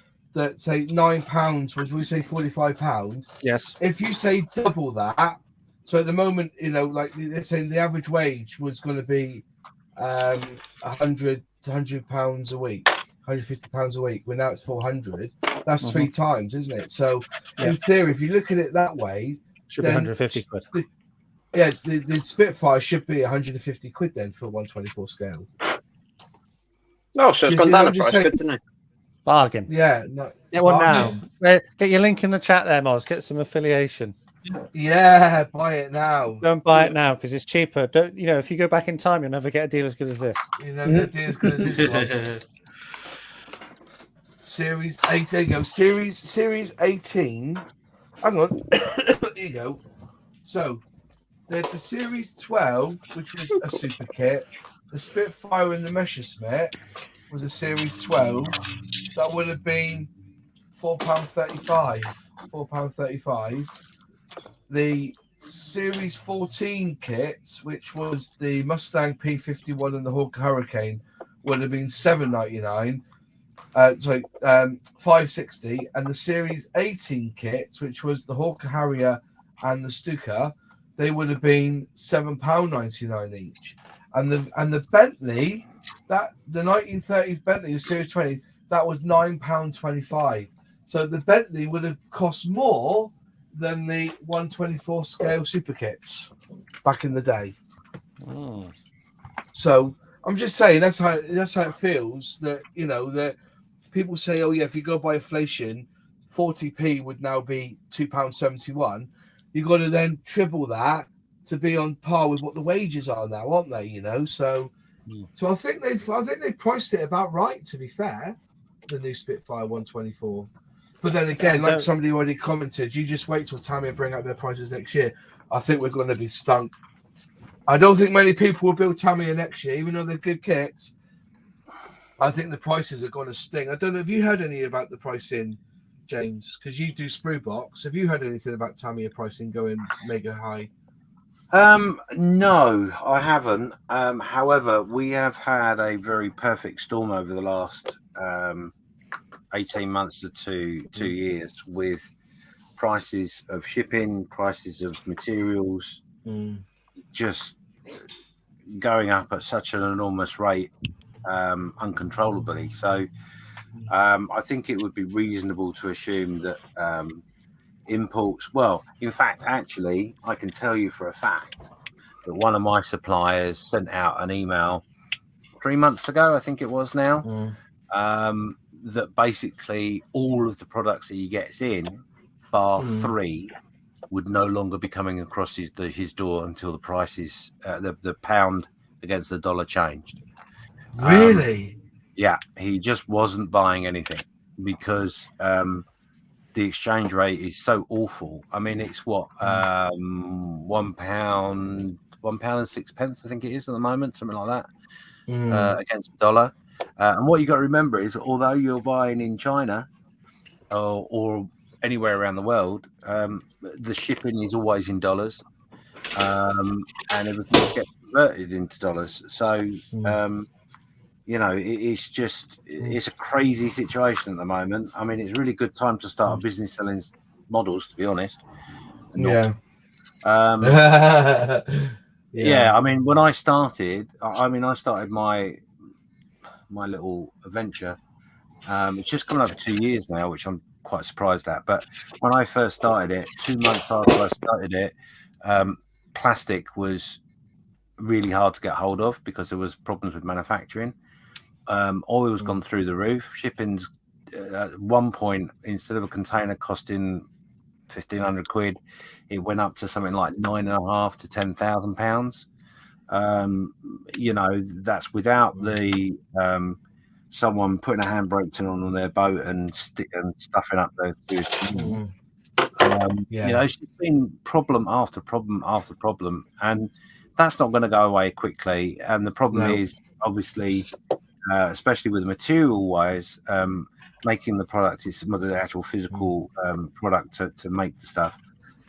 say £9 was, we say £45. Yes. If you say double that, so at the moment, like they're saying the average wage was going to be £100 a week, £150 a week. Well, now it's 400. That's 3 times, isn't it? So in theory, if you look at it that way, should be 150 quid. The Spitfire should be 150 quid then for a 1/24 scale. Oh, so it's gone down a price. Good to know. Bargain. Yeah. No, get one now. Get your link in the chat there, Moz. Get some affiliation. Yeah, buy it now. Don't buy it now because it's cheaper. Don't if you go back in time, you'll never get a deal as good as this. You never get a deal as good as this one. Series 8. There you go. Series 18. Hang on. There you go. So the Series 12, which was a super kit. The Spitfire and the Messerschmitt was a Series 12. That would have been £4.35. £4.35. The Series 14 kit, which was the Mustang P51 and the Hawk Hurricane, would have been £7.99. £5.60. And the Series 18 kit, which was the Hawk Harrier and the Stuka, they would have been £7.99 each. And the Bentley, the 1930s Bentley was Series 20, that was £9.25. So the Bentley would have cost more than the 1/24 scale super kits back in the day. So I'm just saying that's how it feels that that people say, oh yeah, if you go by inflation, 40p would now be £2.71. You've got to then triple that to be on par with what the wages are now, aren't they? So I think they priced it about right. To be fair, the new Spitfire 1/24. But then again, like somebody already commented, you just wait till Tamiya bring up their prices next year. I think we're going to be stunk. I don't think many people will build Tamiya next year, even though they're good kits. I think the prices are going to sting. I don't know if you heard any about the pricing, James, because you do Sprue Box. Have you heard anything about Tamiya pricing going mega high? No, I haven't. However, we have had a very perfect storm over the last 18 months to two years, with prices of shipping, prices of materials just going up at such an enormous rate, uncontrollably. So I think it would be reasonable to assume that imports, well, in fact, actually, I can tell you for a fact that one of my suppliers sent out an email 3 months ago, I think it was now, that basically all of the products that he gets in, bar 3, would no longer be coming across his door until the prices, the pound against the dollar changed. Really? Yeah, he just wasn't buying anything because the exchange rate is so awful. I mean, it's what, £1 and 6 pence, I think it is at the moment, something like that, against the dollar. And what you got to remember is, although you're buying in China or anywhere around the world, the shipping is always in dollars, and everything gets converted into dollars. So, you know, it's a crazy situation at the moment. I mean, it's a really good time to start a business selling models, to be honest. Yeah. Yeah, I mean, when I started, I started my little adventure. It's just coming over 2 years now, which I'm quite surprised at. But when I first started it, 2 months after I started it, plastic was really hard to get hold of because there was problems with manufacturing. Oil's gone through the roof. Shipping's at one point, instead of a container costing £1,500, it went up to something like £9,500 to £10,000. You know, that's without the someone putting a handbrake on their boat and stuffing up their you know, it's been problem after problem after problem, and that's not going to go away quickly. And the problem is, obviously, especially with the material wise, making the product, is some of the actual physical product to make the stuff,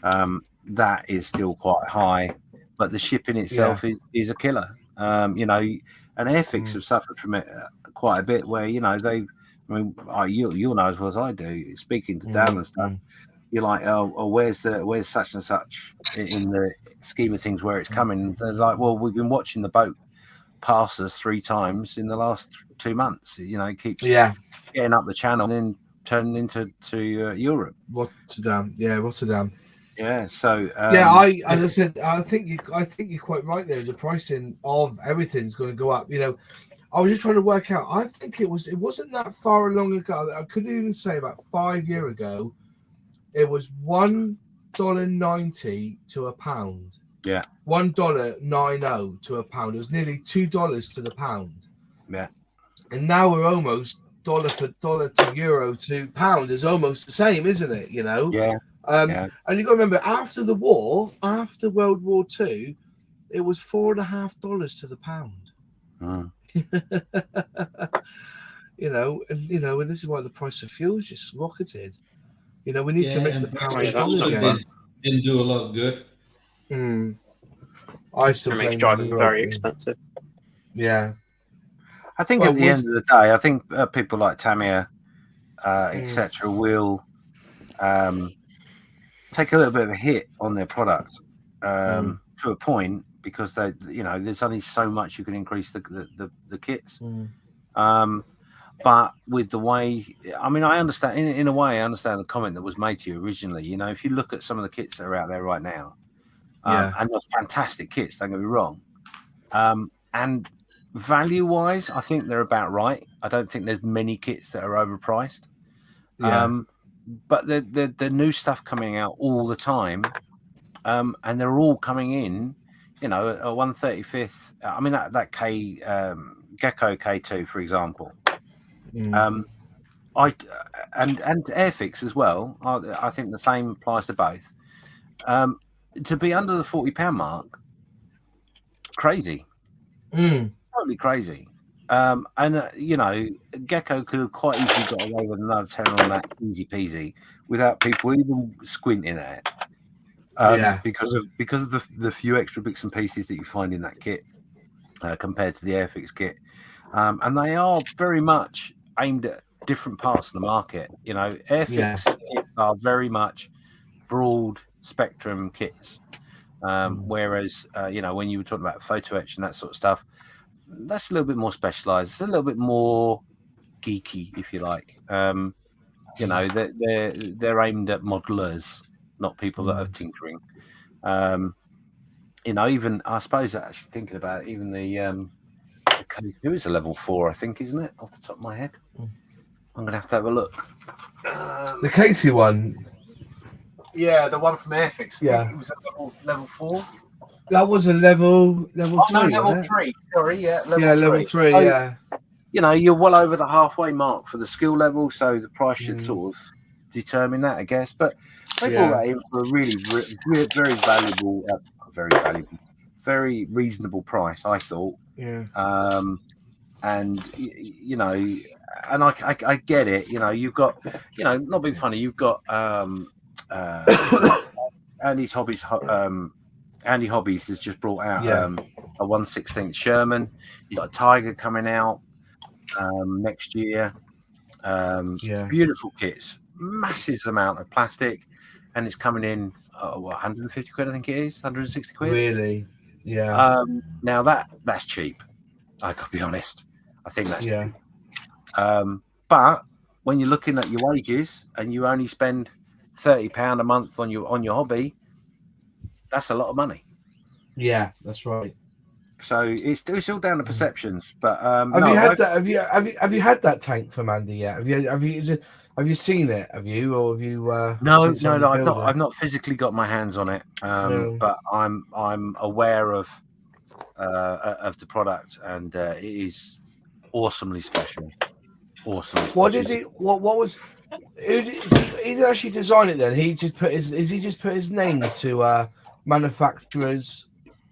that is still quite high, but the shipping itself is a killer. You know, and Airfix have suffered from it quite a bit, where, you know, you'll know as well as I do, speaking to Dan and stuff, you're like, oh, where's such and such in the scheme of things, where it's coming? They're like, well, we've been watching the boat pass us 3 times in the last 2 months. You know, it keeps getting up the channel and then turning into Europe. Rotterdam. Yeah, so as I said, I think you're quite right there. The pricing of everything's going to go up. You know, I was just trying to work out. I think it wasn't that far long ago. I couldn't even say about 5 years ago. It was $1.90 to a pound. Yeah, $1.90 to a pound. It was nearly $2 to the pound. Yeah, and now we're almost dollar for dollar to euro to pound is almost the same, isn't it? You know. Yeah. And you got to remember, after the war, after World War II, it was $4.50 to the pound. You know, and this is why the price of fuel's just rocketed. You know, we need to make the pound strong again. Didn't do a lot of good. I still makes driving very expensive. Yeah, I think at the end of the day, I think people like Tamiya, etc., will take a little bit of a hit on their product to a point, because they, you know, there's only so much you can increase the kits. But with the way, I mean, I understand, in a way, I understand the comment that was made to you originally. You know, if you look at some of the kits that are out there right now, and they're fantastic kits, don't get me wrong. And value-wise, I think they're about right. I don't think there's many kits that are overpriced. But the new stuff coming out all the time, and they're all coming in, you know, a 1/35th. I mean, that Gecko K2, for example. and Airfix as well. I think the same applies to both. To be under the £40 mark, crazy, totally crazy. And you know, Gecko could have quite easily got away with another 10 on that, easy peasy, without people even squinting at it. Because of the few extra bits and pieces that you find in that kit compared to the Airfix kit, and they are very much aimed at different parts of the market. You know, Airfix kits are very much broad spectrum kits, whereas you know, when you were talking about photo etch and that sort of stuff, that's a little bit more specialized. It's a little bit more geeky, if you like. You know, they're aimed at modelers, not people that are tinkering. You know, even I suppose actually thinking about it, even the K2 is a level 4, I think, isn't it? Off the top of my head, I'm gonna have to have a look. The K2 one. Yeah, the one from Airfix. Yeah, it was a level 4. That was a level 3. No, level 3. Sorry, level 3. So, yeah. You know, you're well over the halfway mark for the skill level, so the price should sort of determine that, I guess. But they brought that in for a really very valuable, very reasonable price, I thought. Yeah. And you know, and I get it. You know, you've got, you know, not being funny, you've got Andy's Hobbies. Andy Hobbies has just brought out a 1/16 Sherman. He's got a Tiger coming out next year. Beautiful kits, massive amount of plastic, and it's coming in 150 quid, I think it is, 160 quid. Really? Yeah. Now that's cheap. I gotta be honest. I think that's cheap. But when you're looking at your wages and you only spend £30 a month on your hobby, that's a lot of money. Yeah, that's right. So it's all down to perceptions. But have you had that tank from Andy yet? Have you seen it? Have you, or have you? No. I've not physically got my hands on it. But I'm aware of the product, and it is awesomely special. Awesome. What did he? What was? He didn't actually design it. Then he just put his name to manufacturer's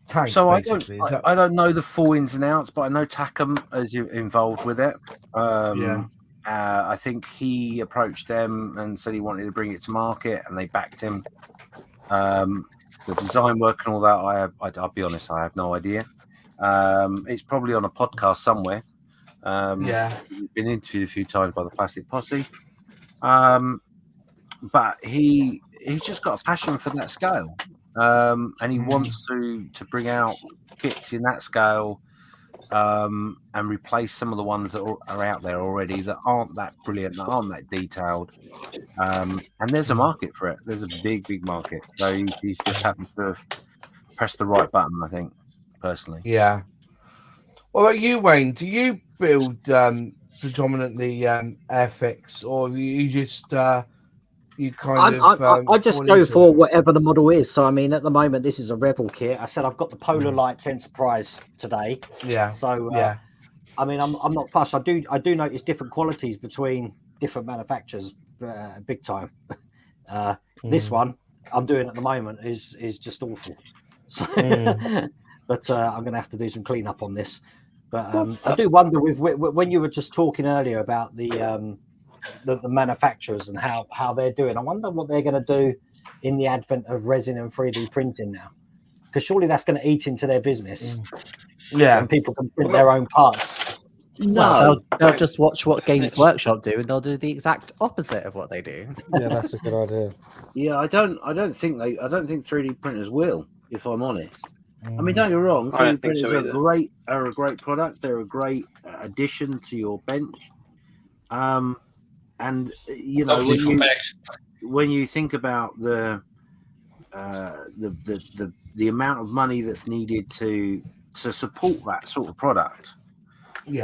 tank. So I don't know the full ins and outs, but I know Takum is involved with it. I think he approached them and said he wanted to bring it to market, and they backed him. The design work and all that, I'll be honest, I have no idea. It's probably on a podcast somewhere. He's been interviewed a few times by the Plastic Posse. But he's just got a passion for that scale. And he wants to bring out kits in that scale, and replace some of the ones that are out there already that aren't that brilliant, that aren't that detailed. And there's a market for it. There's a big market. So he's just happened to press the right button, I think, personally. Yeah. What about you, Wayne? Do you build predominantly Airfix, or you just you kind I just go for whatever the model is. So I mean, at the moment, this is a Rebel kit. I said I've got the Polar Lights Enterprise today. Yeah. So I mean, I'm not fussed. I do notice different qualities between different manufacturers, big time. This one I'm doing at the moment is just awful. So, but I'm going to have to do some cleanup on this. But I do wonder when you were just talking earlier about the manufacturers and how they're doing. I wonder what they're going to do in the advent of resin and 3D printing now, because surely that's going to eat into their business. And people can print their own parts. No, they'll just watch what Games Workshop do, and they'll do the exact opposite of what they do. Yeah, that's a good idea. Yeah, I don't think 3D printers will, if I'm honest. I mean, don't get me wrong, 3D printers are a great product. They're a great addition to your bench. And you know, when you think about the amount of money that's needed to support that sort of product, you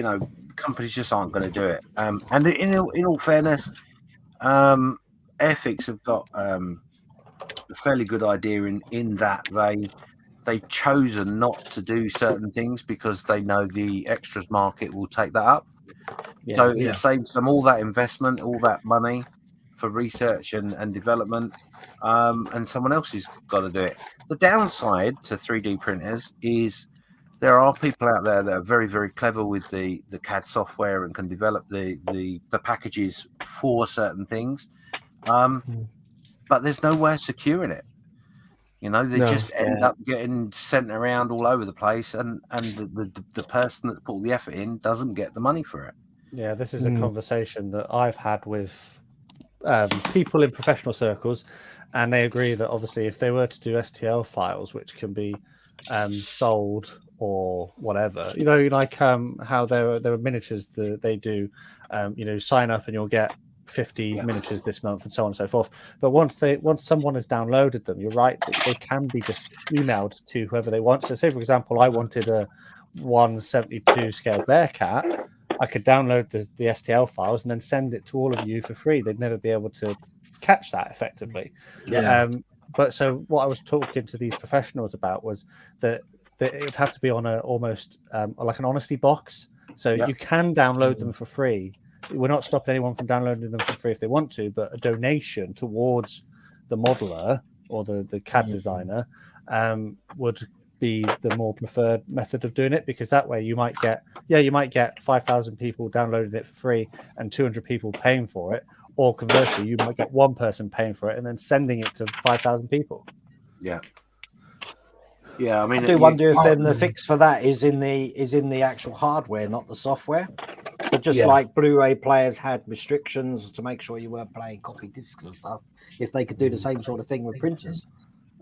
know, companies just aren't going to do it. And in all fairness, Airfix have got a fairly good idea in that they've chosen not to do certain things because they know the extras market will take that up. So it saves them all that investment, all that money for research and development, and someone else has got to do it. The downside to 3D printers is there are people out there that are very, very clever with the CAD software and can develop the packages for certain things, but there's no way of securing it. You know, they just end up getting sent around all over the place, and the person that's put the effort in doesn't get the money for it. Yeah, this is a conversation that I've had with people in professional circles, and they agree that obviously if they were to do STL files, which can be sold or whatever, you know, like how there are miniatures that they do, you know, sign up and you'll get 50 miniatures this month and so on and so forth. But once someone has downloaded them, you're right, they can be just emailed to whoever they want. So say for example I wanted a 1/72 scale Bearcat, I could download the STL files and then send it to all of you for free. They'd never be able to catch that effectively. But so what I was talking to these professionals about was that it would have to be on a almost like an honesty box, so you can download them for free. We're not stopping anyone from downloading them for free if they want to, but a donation towards the modeler or the CAD designer would be the more preferred method of doing it, because that way you might get 5,000 people downloading it for free and 200 people paying for it, or conversely you might get one person paying for it and then sending it to 5,000 people. I mean, I do wonder if then the fix for that is in the actual hardware, not the software. But just like Blu-ray players had restrictions to make sure you weren't playing copy discs and stuff, if they could do the same sort of thing with printers.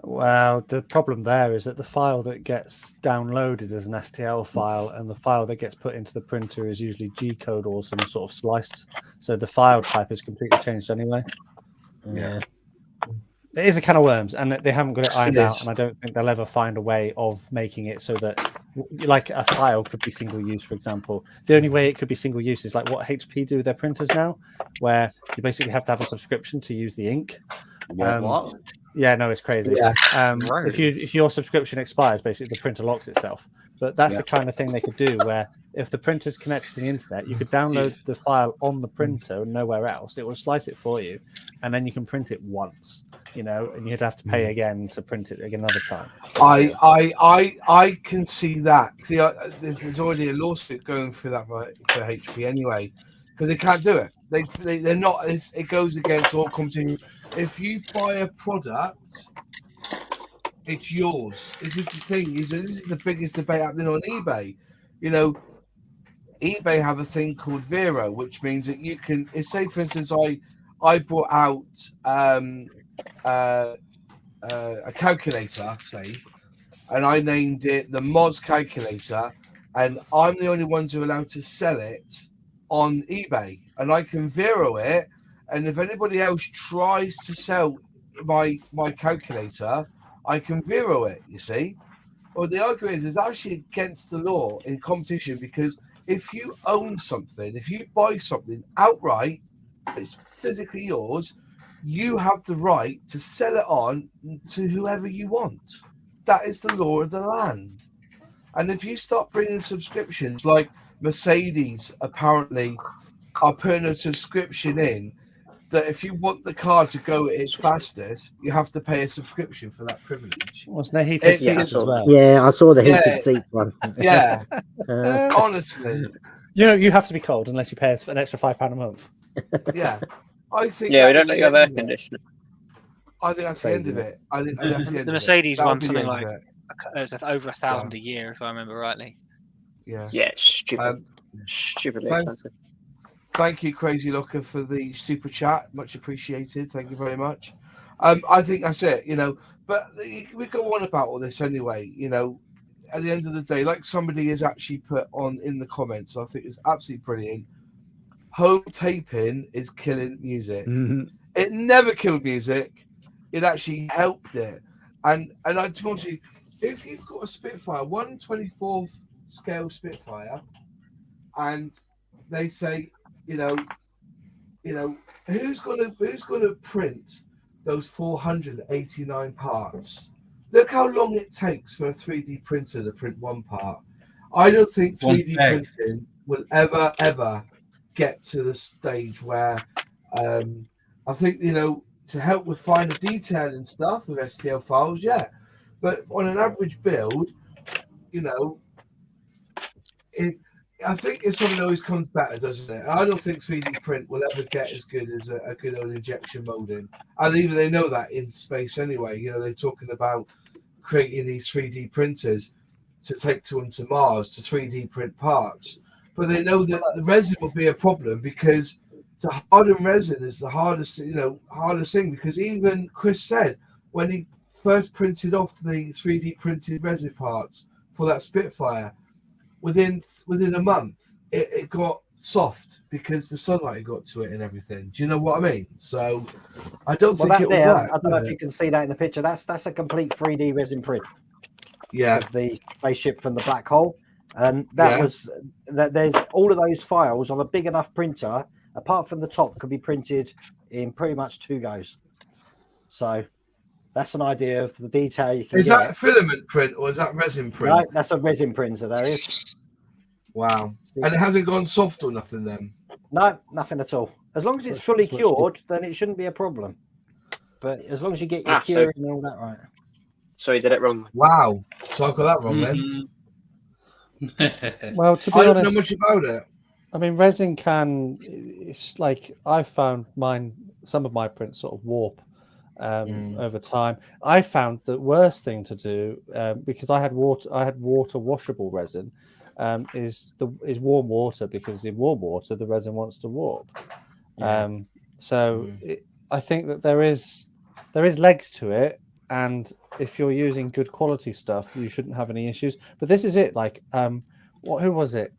Well, the problem there is that the file that gets downloaded is an STL file, and the file that gets put into the printer is usually G-code or some sort of sliced. So the file type is completely changed anyway. It is a can of worms, and they haven't got it ironed out, and I don't think they'll ever find a way of making it so that, like, a file could be single use, for example. The only way it could be single use is like what HP do with their printers now, where you basically have to have a subscription to use the ink. What? Yeah, no, it's crazy. If your subscription expires, basically the printer locks itself. But that's the kind of thing they could do, where if the printer's connected to the internet, you could download the file on the printer and nowhere else. It will slice it for you, and then you can print it once, you know, and you'd have to pay again to print it again another time. I can see that. See, there's already a lawsuit going for that for HP anyway, because they can't do it. They're not. It goes against all competition. If you buy a product, it's yours. This is the thing. This is the biggest debate happening on eBay. You know, eBay have a thing called Vero, which means that you can. Say, for instance, I brought out a calculator, say, and I named it the Moz calculator, and I'm the only ones who are allowed to sell it on eBay, and I can Vero it. And if anybody else tries to sell my calculator, I can Vero it, you see. Well, the argument is it's actually against the law in competition, because if you own something, if you buy something outright, it's physically yours, you have the right to sell it on to whoever you want. That is the law of the land. And if you start bringing subscriptions, like Mercedes apparently are putting a subscription in, that if you want the car to go at its fastest, you have to pay a subscription for that privilege. Wasn't there heated seats as well? Yeah, I saw the heated seats one. Yeah, honestly. You know, you have to be cold unless you pay an extra £5 a month. Yeah, I think. Yeah, we don't let you have air conditioning. I think that's the end of it. I think that's the end the of Mercedes it. one, something like it's over 1,000 a year, if I remember rightly. Yeah, it's stupid. Stupidly expensive. Thank you, Crazy Looker, for the super chat. Much appreciated. Thank you very much. I think that's it, you know. But we go on about all this anyway, you know. At the end of the day, like somebody has actually put on in the comments, I think it's absolutely brilliant. Home taping is killing music. It never killed music. It actually helped it. And I told you, if you've got a Spitfire, 1/24th scale Spitfire, and they say, you know, who's gonna print those 489 parts? Look how long it takes for a 3D printer to print one part. I don't think 3D printing will ever get to the stage where I think, to help with finer detail and stuff with STL files, yeah. But on an average build, I think it's something that always comes better, doesn't it? I don't think 3D print will ever get as good as a good old injection molding. And even they know that in space anyway. They're talking about creating these 3D printers to take to them to Mars to 3D print parts. But they know that the resin will be a problem because to harden resin is the hardest thing, because even Chris said when he first printed off the 3D printed resin parts for that Spitfire, within a month it got soft because the sunlight got to it and everything. Do you know what I mean? So I don't think it will work. I don't know if you can see that in the picture. That's a complete 3D resin print. Yeah, of the spaceship from the black hole, and there's all of those files on a big enough printer, apart from the top, could be printed in pretty much 2 goes. So that's an idea of the detail you can Is get. that filament print or is that resin print? No, that's a resin printer. There is. Wow. And it hasn't gone soft or nothing then? No, nothing at all. As long as it's fully cured, then it shouldn't be a problem. But as long as you get your curing and all that right. So he did it wrong. Wow. So I got that wrong then. Well, to be honest, I don't know much about it. I mean, resin it's like I found some of my prints sort of warp over time. I found the worst thing to do because I had water washable resin is warm water, because in warm water the resin wants to warp. I think that there is legs to it, and if you're using good quality stuff, you shouldn't have any issues. But this is it. Like, who was it?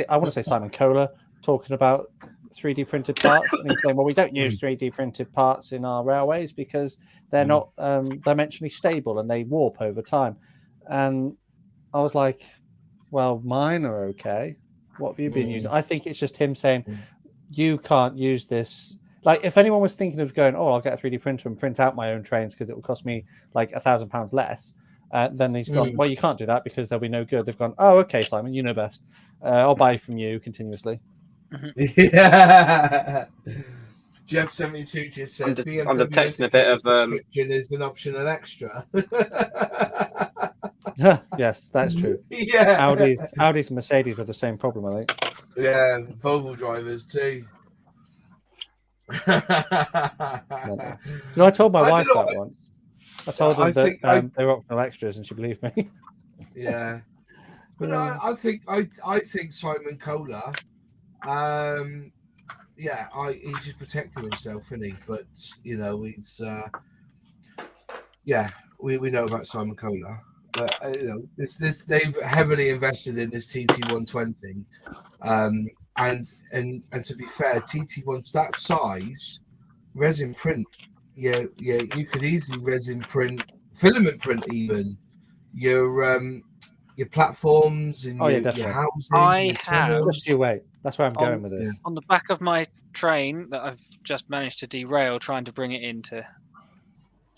I want to say Simon Kohler talking about 3D printed parts, and he's saying, well, we don't use 3D printed parts in our railways because they're not dimensionally stable and they warp over time. And I was like, well, mine are okay. What have you been using? I think it's just him saying, you can't use this. Like, if anyone was thinking of going, I'll get a 3D printer and print out my own trains because it will cost me like £1,000 less, then he's gone, well, you can't do that because they'll be no good. They've gone, oh, okay, Simon, you know best. I'll buy from you continuously. Yeah. Jeff72 just said, I'm detecting a bit of subscription is an option and extra. Yes, that's true. Yeah. Audis and Mercedes have the same problem, I think. Yeah, Volvo drivers too. I told my wife that once. I told her that they were optional extras, and she believed me. Yeah, but I think Simon Kohler, he's just protecting himself, isn't he? But he's we know about Simon Kohler, but they've heavily invested in this TT120, and to be fair, TT1's that size, resin print, you could easily resin print, filament print even your platforms and your housing. Just you wait. That's where I'm going with this. On the back of my train that I've just managed to derail, trying to bring it into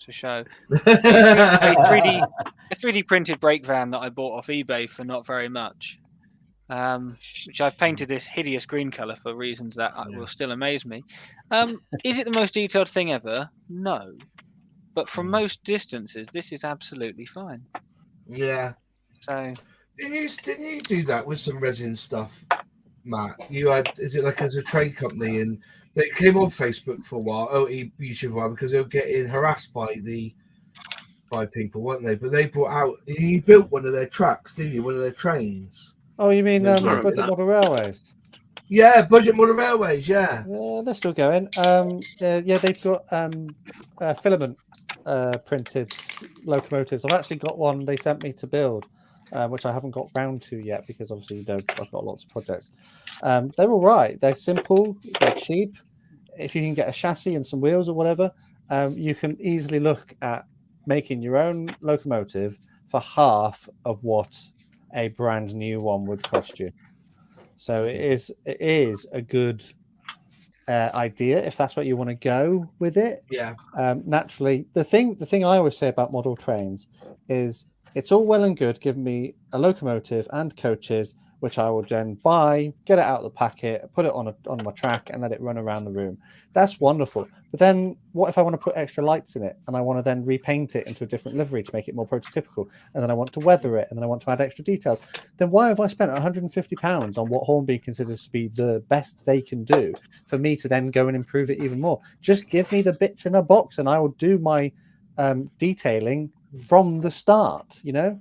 to show a 3D printed brake van that I bought off eBay for not very much. Which I've painted this hideous green colour for reasons that will still amaze me. Is it the most detailed thing ever? No. But from most distances, this is absolutely fine. Yeah. So didn't you do that with some resin stuff, Matt? You had, is it like as a trade company, and they came on Facebook for a while, YouTube for a while, because they were getting harassed by people, weren't they? But they brought out, you built one of their tracks, didn't you? One of their trains. Oh, you mean Budget Model Railways? Yeah, Budget Model Railways, yeah. They're still going. They've got filament printed locomotives. I've actually got one they sent me to build, which I haven't got round to yet because obviously I've got lots of projects. They're all right. They're simple. They're cheap. If you can get a chassis and some wheels or whatever, you can easily look at making your own locomotive for half of what a brand new one would cost you. So it is a good idea if that's what you want to go with it. Yeah. Naturally, the thing I always say about model trains is it's all well and good giving me a locomotive and coaches which I will then buy, get it out of the packet, put it on my track, and let it run around the room. That's wonderful. But then what if I want to put extra lights in it and I want to then repaint it into a different livery to make it more prototypical, and then I want to weather it, and then I want to add extra details? Then why have I spent £150 on what Hornby considers to be the best they can do for me to then go and improve it even more? Just give me the bits in a box and I will do my detailing from the start, you know?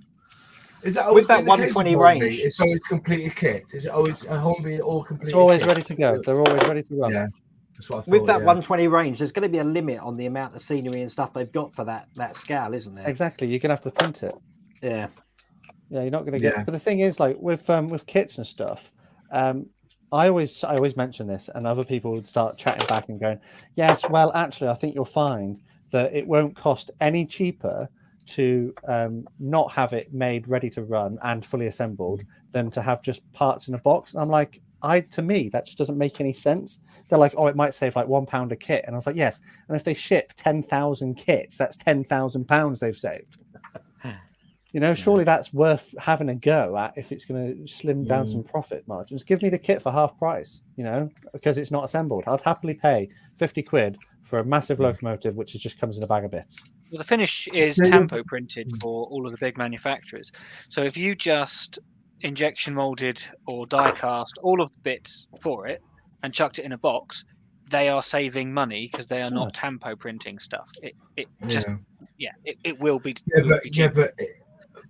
Is that always with that 120 range? It's always completed kit. Is it always a Hornby all completed? It's always kit? ready to go. They're always ready to run. Yeah, that's what I thought. With that 120 range, there's going to be a limit on the amount of scenery and stuff they've got for that scale, isn't there? Exactly. You're gonna have to print it. Yeah. Yeah, you're not gonna get. But the thing is, like with kits and stuff, I always mention this, and other people would start chatting back and going, "Yes, well, actually, I think you'll find that it won't cost any cheaper to not have it made ready to run and fully assembled than to have just parts in a box." And I'm like, to me, that just doesn't make any sense. They're like, oh, it might save like £1 a kit. And I was like, yes. And if they ship 10,000 kits, that's £10,000 they've saved. You know, surely that's worth having a go at if it's going to slim down some profit margins. Give me the kit for half price, you know, because it's not assembled. I'd happily pay 50 quid for a massive locomotive, which just comes in a bag of bits. Well, the finish is tampo printed for all of the big manufacturers. So if you just injection molded or die cast all of the bits for it and chucked it in a box, they are saving money because they are not tampo printing stuff. It will be.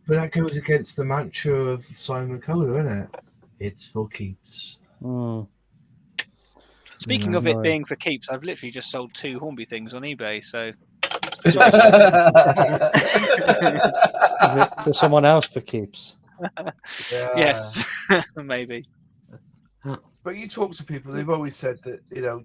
But that goes against the mantra of Simon Kohler, isn't it? It's for keeps. Speaking of it being for keeps, I've literally just sold 2 Hornby things on eBay. So is it for someone else for keeps? Yes, maybe. But you talk to people, they've always said that, you know,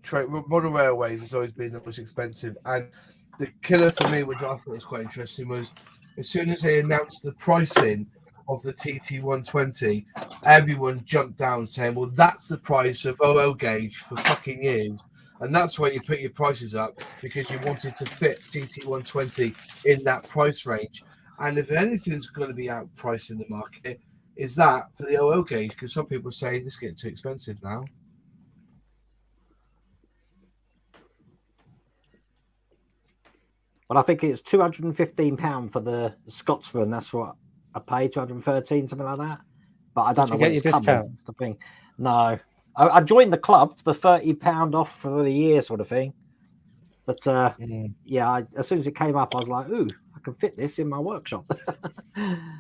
modern railways has always been the most expensive. And the killer for me, which I thought was quite interesting, was as soon as they announced the pricing of the TT120, everyone jumped down saying, well, that's the price of OO gauge for fucking years. And that's why you put your prices up, because you wanted to fit TT120 in that price range. And if anything's going to be outpriced in the market, is that for the OO gauge? Because some people say this is getting too expensive now. Well, I think it's £215 for the Scotsman. That's what I paid, 213, something like that. But I don't know get your discount. The thing. No, I joined the club, the £30 off for the year sort of thing. But as soon as it came up, I was like, ooh, I can fit this in my workshop.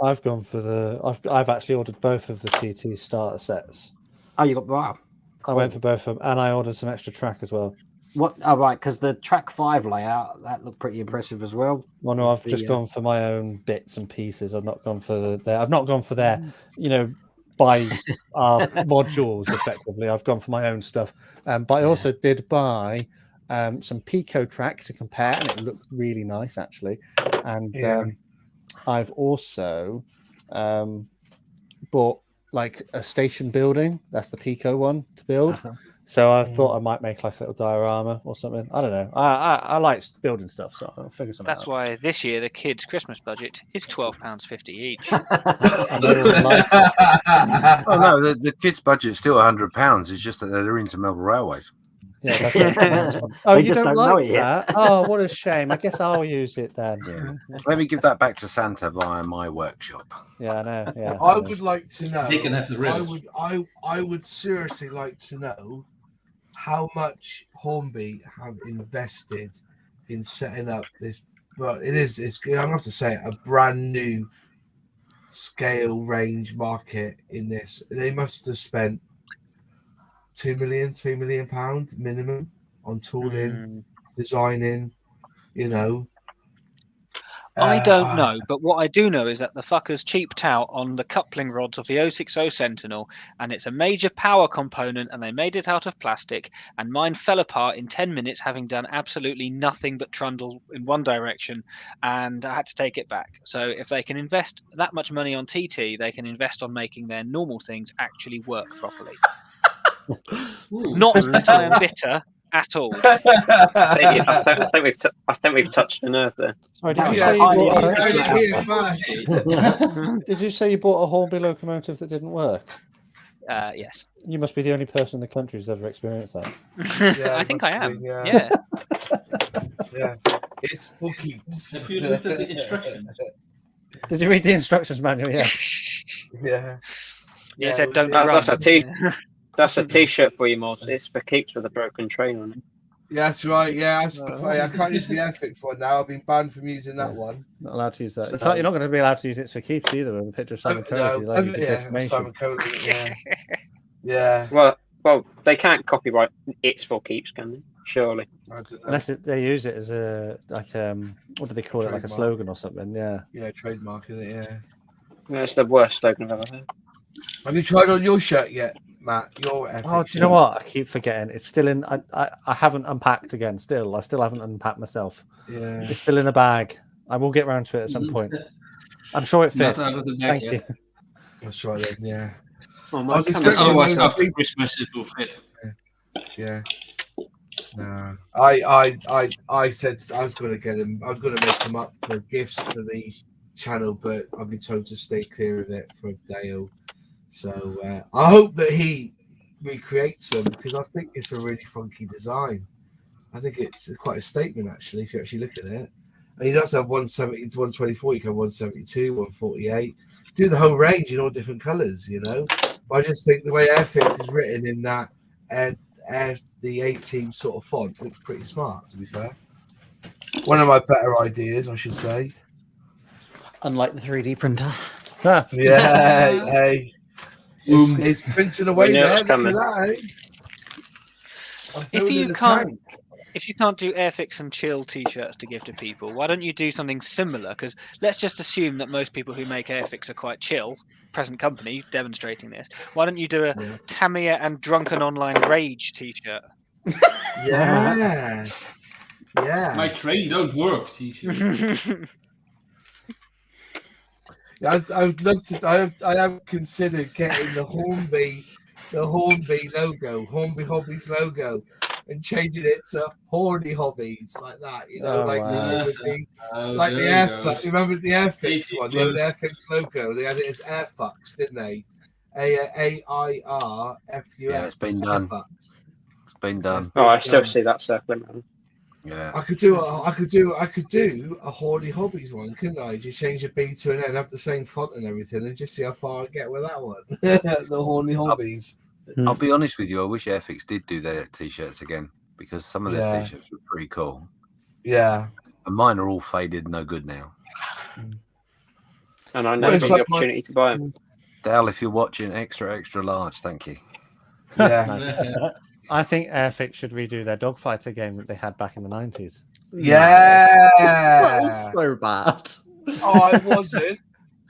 I've gone for I've actually ordered both of the TT starter sets. Oh, you got wow. I went for both of them, and I ordered some extra track as well. What? Oh, right, because the track 5 layout, that looked pretty impressive as well. Well, no, I've just gone for my own bits and pieces. I've not gone for their, you know, buy our modules effectively. I've gone for my own stuff. But I also did buy some Pico track to compare, and it looked really nice actually. And I've also bought like a station building. That's the Pico one to build. So I thought I might make like a little diorama or something. I don't know. I like building stuff, so I'll figure something out. That's why this year the kids' Christmas budget is £12.50 each. Oh no, the kids' budget is still £100. It's just that they're into Melbourne Railways. Yeah, that's it. Oh, you don't like that? Oh, what a shame. I guess I'll use it then. Yeah. Let me give that back to Santa via my workshop. Yeah, I know. Yeah, I would like to know. They can have the ribbon. I would seriously like to know how much Hornby have invested in setting up this. But it's I'm gonna have to say it, a brand new scale range market in this. They must have spent £2 million, £3 million minimum on tooling, designing, you know. I don't know, but what I do know is that the fuckers cheaped out on the coupling rods of the 060 Sentinel, and it's a major power component, and they made it out of plastic, and mine fell apart in 10 minutes, having done absolutely nothing but trundle in one direction, and I had to take it back. So if they can invest that much money on TT, they can invest on making their normal things actually work properly. Not that I am bitter at all. I think we've touched a nerve there. Sorry, did you say you bought a Hornby locomotive that didn't work? Yes. You must be the only person in the country who's ever experienced that. Yeah, I think I am. be, Yeah. Yeah. It's for keeps. Have you looked at the instructions? Did you read the instructions manual? Yeah. Yeah. You said don't That's run. a That's a T-shirt for you, Moss. It's for keeps with a broken train on it. Yeah, that's right. Yeah, that's Spitfire. I can't use the Airfix one now. I've been banned from using that one. Not allowed to use that. So- You're not going to be allowed to use it for keeps either. With a picture of Simon Cowell. Simon Cowell. Yeah. Yeah. Well, they can't copyright it's for keeps, can they? Surely. Unless they use it as a what do they call it? Like a slogan or something? Yeah. Yeah, trademark, isn't it? Yeah. That's the worst slogan I've ever heard. Have you tried on your shirt yet, Matt? Your Airfix Oh, do you know what? I keep forgetting. It's still in. I haven't unpacked again. I still haven't unpacked myself. Yeah. It's still in a bag. I will get around to it at some point. I'm sure it fits. Not out of the bag Thank yet. you. That's right then. Yeah. Oh, I my was God. expecting Otherwise, those after people- Christmas it will fit. Yeah. No. I said I was going to get him. I was going to make them up for gifts for the channel, but I've been told to stay clear of it for a day or so. I hope that he recreates them because I think it's a really funky design. I think it's quite a statement actually if you actually look at it. And he does have 170 to 124. You can have 172, 148. Do the whole range in all different colours, you know. But I just think the way Airfix is written in that the 18 sort of font looks pretty smart, to be fair. One of my better ideas, I should say. Unlike the 3D printer. Ah, Yeah, hey. It's printing away We knew it there. was Look at coming. that, eh? I'm If building you a can't- tank. If you can't do Airfix and Chill t-shirts to give to people, why don't you do something similar? Because let's just assume that most people who make Airfix are quite chill. Present company demonstrating this. Why don't you do a Tamiya and Drunken Online Rage t-shirt? Yeah. Yeah. My train don't work. T-shirt. I've looked at. I have considered getting the Hornby logo, Hornby Hobbies logo, and changing it to Horny Hobbies like that. You know, Oh, like wow. the Airfix. Remember the Airfix one, the old Airfix logo? They had it as Airfux, didn't they? AIRFUX. Yeah, it's been done. Airfux. It's been done. Oh, I still see that circling around. Yeah. I could do a Horny Hobbies one, couldn't I? Just change the B to an N, have the same font and everything, and just see how far I get with that one. The Horny Hobbies. I'll be honest with you. I wish Airfix did do their t-shirts again because some of their t-shirts were pretty cool. Yeah. And mine are all faded, no good now. And I never got the opportunity to buy them. Dal, if you're watching, extra large, thank you. Yeah. I think Airfix should redo their dogfighter game that they had back in the 90s. Yeah. That was so bad. Oh, it wasn't.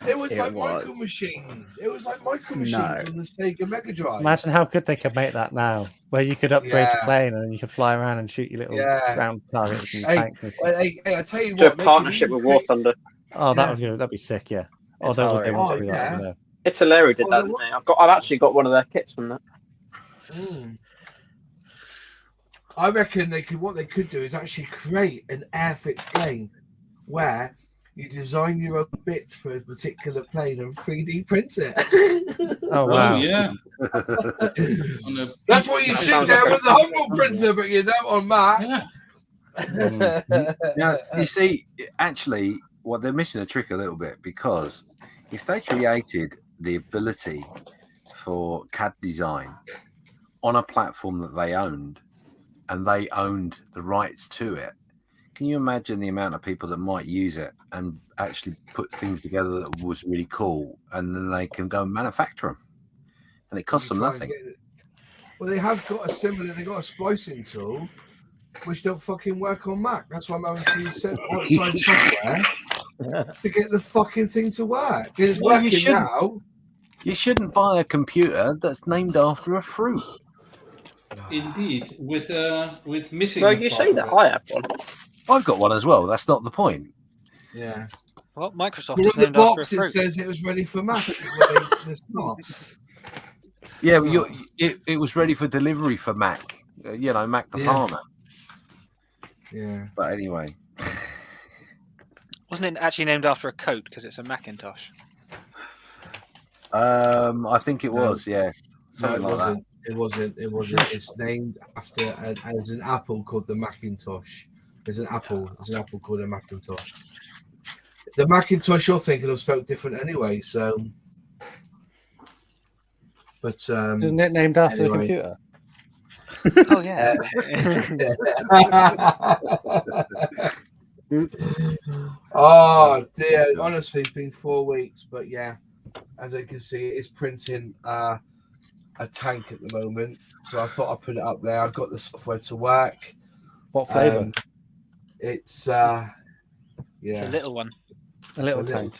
It was It like was. Micro Machines. It was like Micro Machines No. on the Sega Mega Drive. Imagine how good they could make that now, where you could upgrade your Yeah. plane and you could fly around and shoot your little Yeah. ground targets and Hey, tanks and stuff. Hey, I tell you Do a what. they partnership could with War Thunder. Oh, that'd be sick, yeah. Although they want to do that, I don't know. It's hilarious. Did Oh, that, there didn't they? I've actually got one of their kits from that. Mm. I reckon what they could do is actually create an Airfix game where you design your own bits for a particular plane and 3D print it. Oh, wow. Oh yeah. That's what you That should sounds do like with the humble printer, but you don't on Mac. Yeah. Now, you see, actually, well, they're missing a trick a little bit because if they created the ability for CAD design on a platform that they owned and they owned the rights to it, can you imagine the amount of people that might use it and actually put things together that was really cool and then they can go and manufacture them and it costs them nothing? Well, they have got they got a splicing tool which don't fucking work on Mac. That's why I'm having to use outside software to get the fucking thing to work. It's Well, you working shouldn't. now. You shouldn't buy a computer that's named after a fruit. Indeed, with missing. Well, you say that. I have one. I've got one as well. That's not the point. Yeah. Well, Microsoft Well, is on the named after a box it fruit. says it was ready for Mac. It's not. Yeah, well, it was ready for delivery for Mac. Mac the farmer. Yeah. But anyway, Wasn't it actually named after a coat because it's a Macintosh? I think it was. Yeah, No, it Something like wasn't. It wasn't. It wasn't. It's named after as an apple called the Macintosh. There's an apple. There's an apple called a Macintosh. The Macintosh you're thinking of spelled different anyway. So, but Isn't it named after the computer? Oh yeah. Oh dear! Honestly, it's been 4 weeks, but yeah, as you can see, it's printing a tank at the moment. So I thought I'd put it up there. I've got the software to work. What flavour? It's It's a little one. A little tank.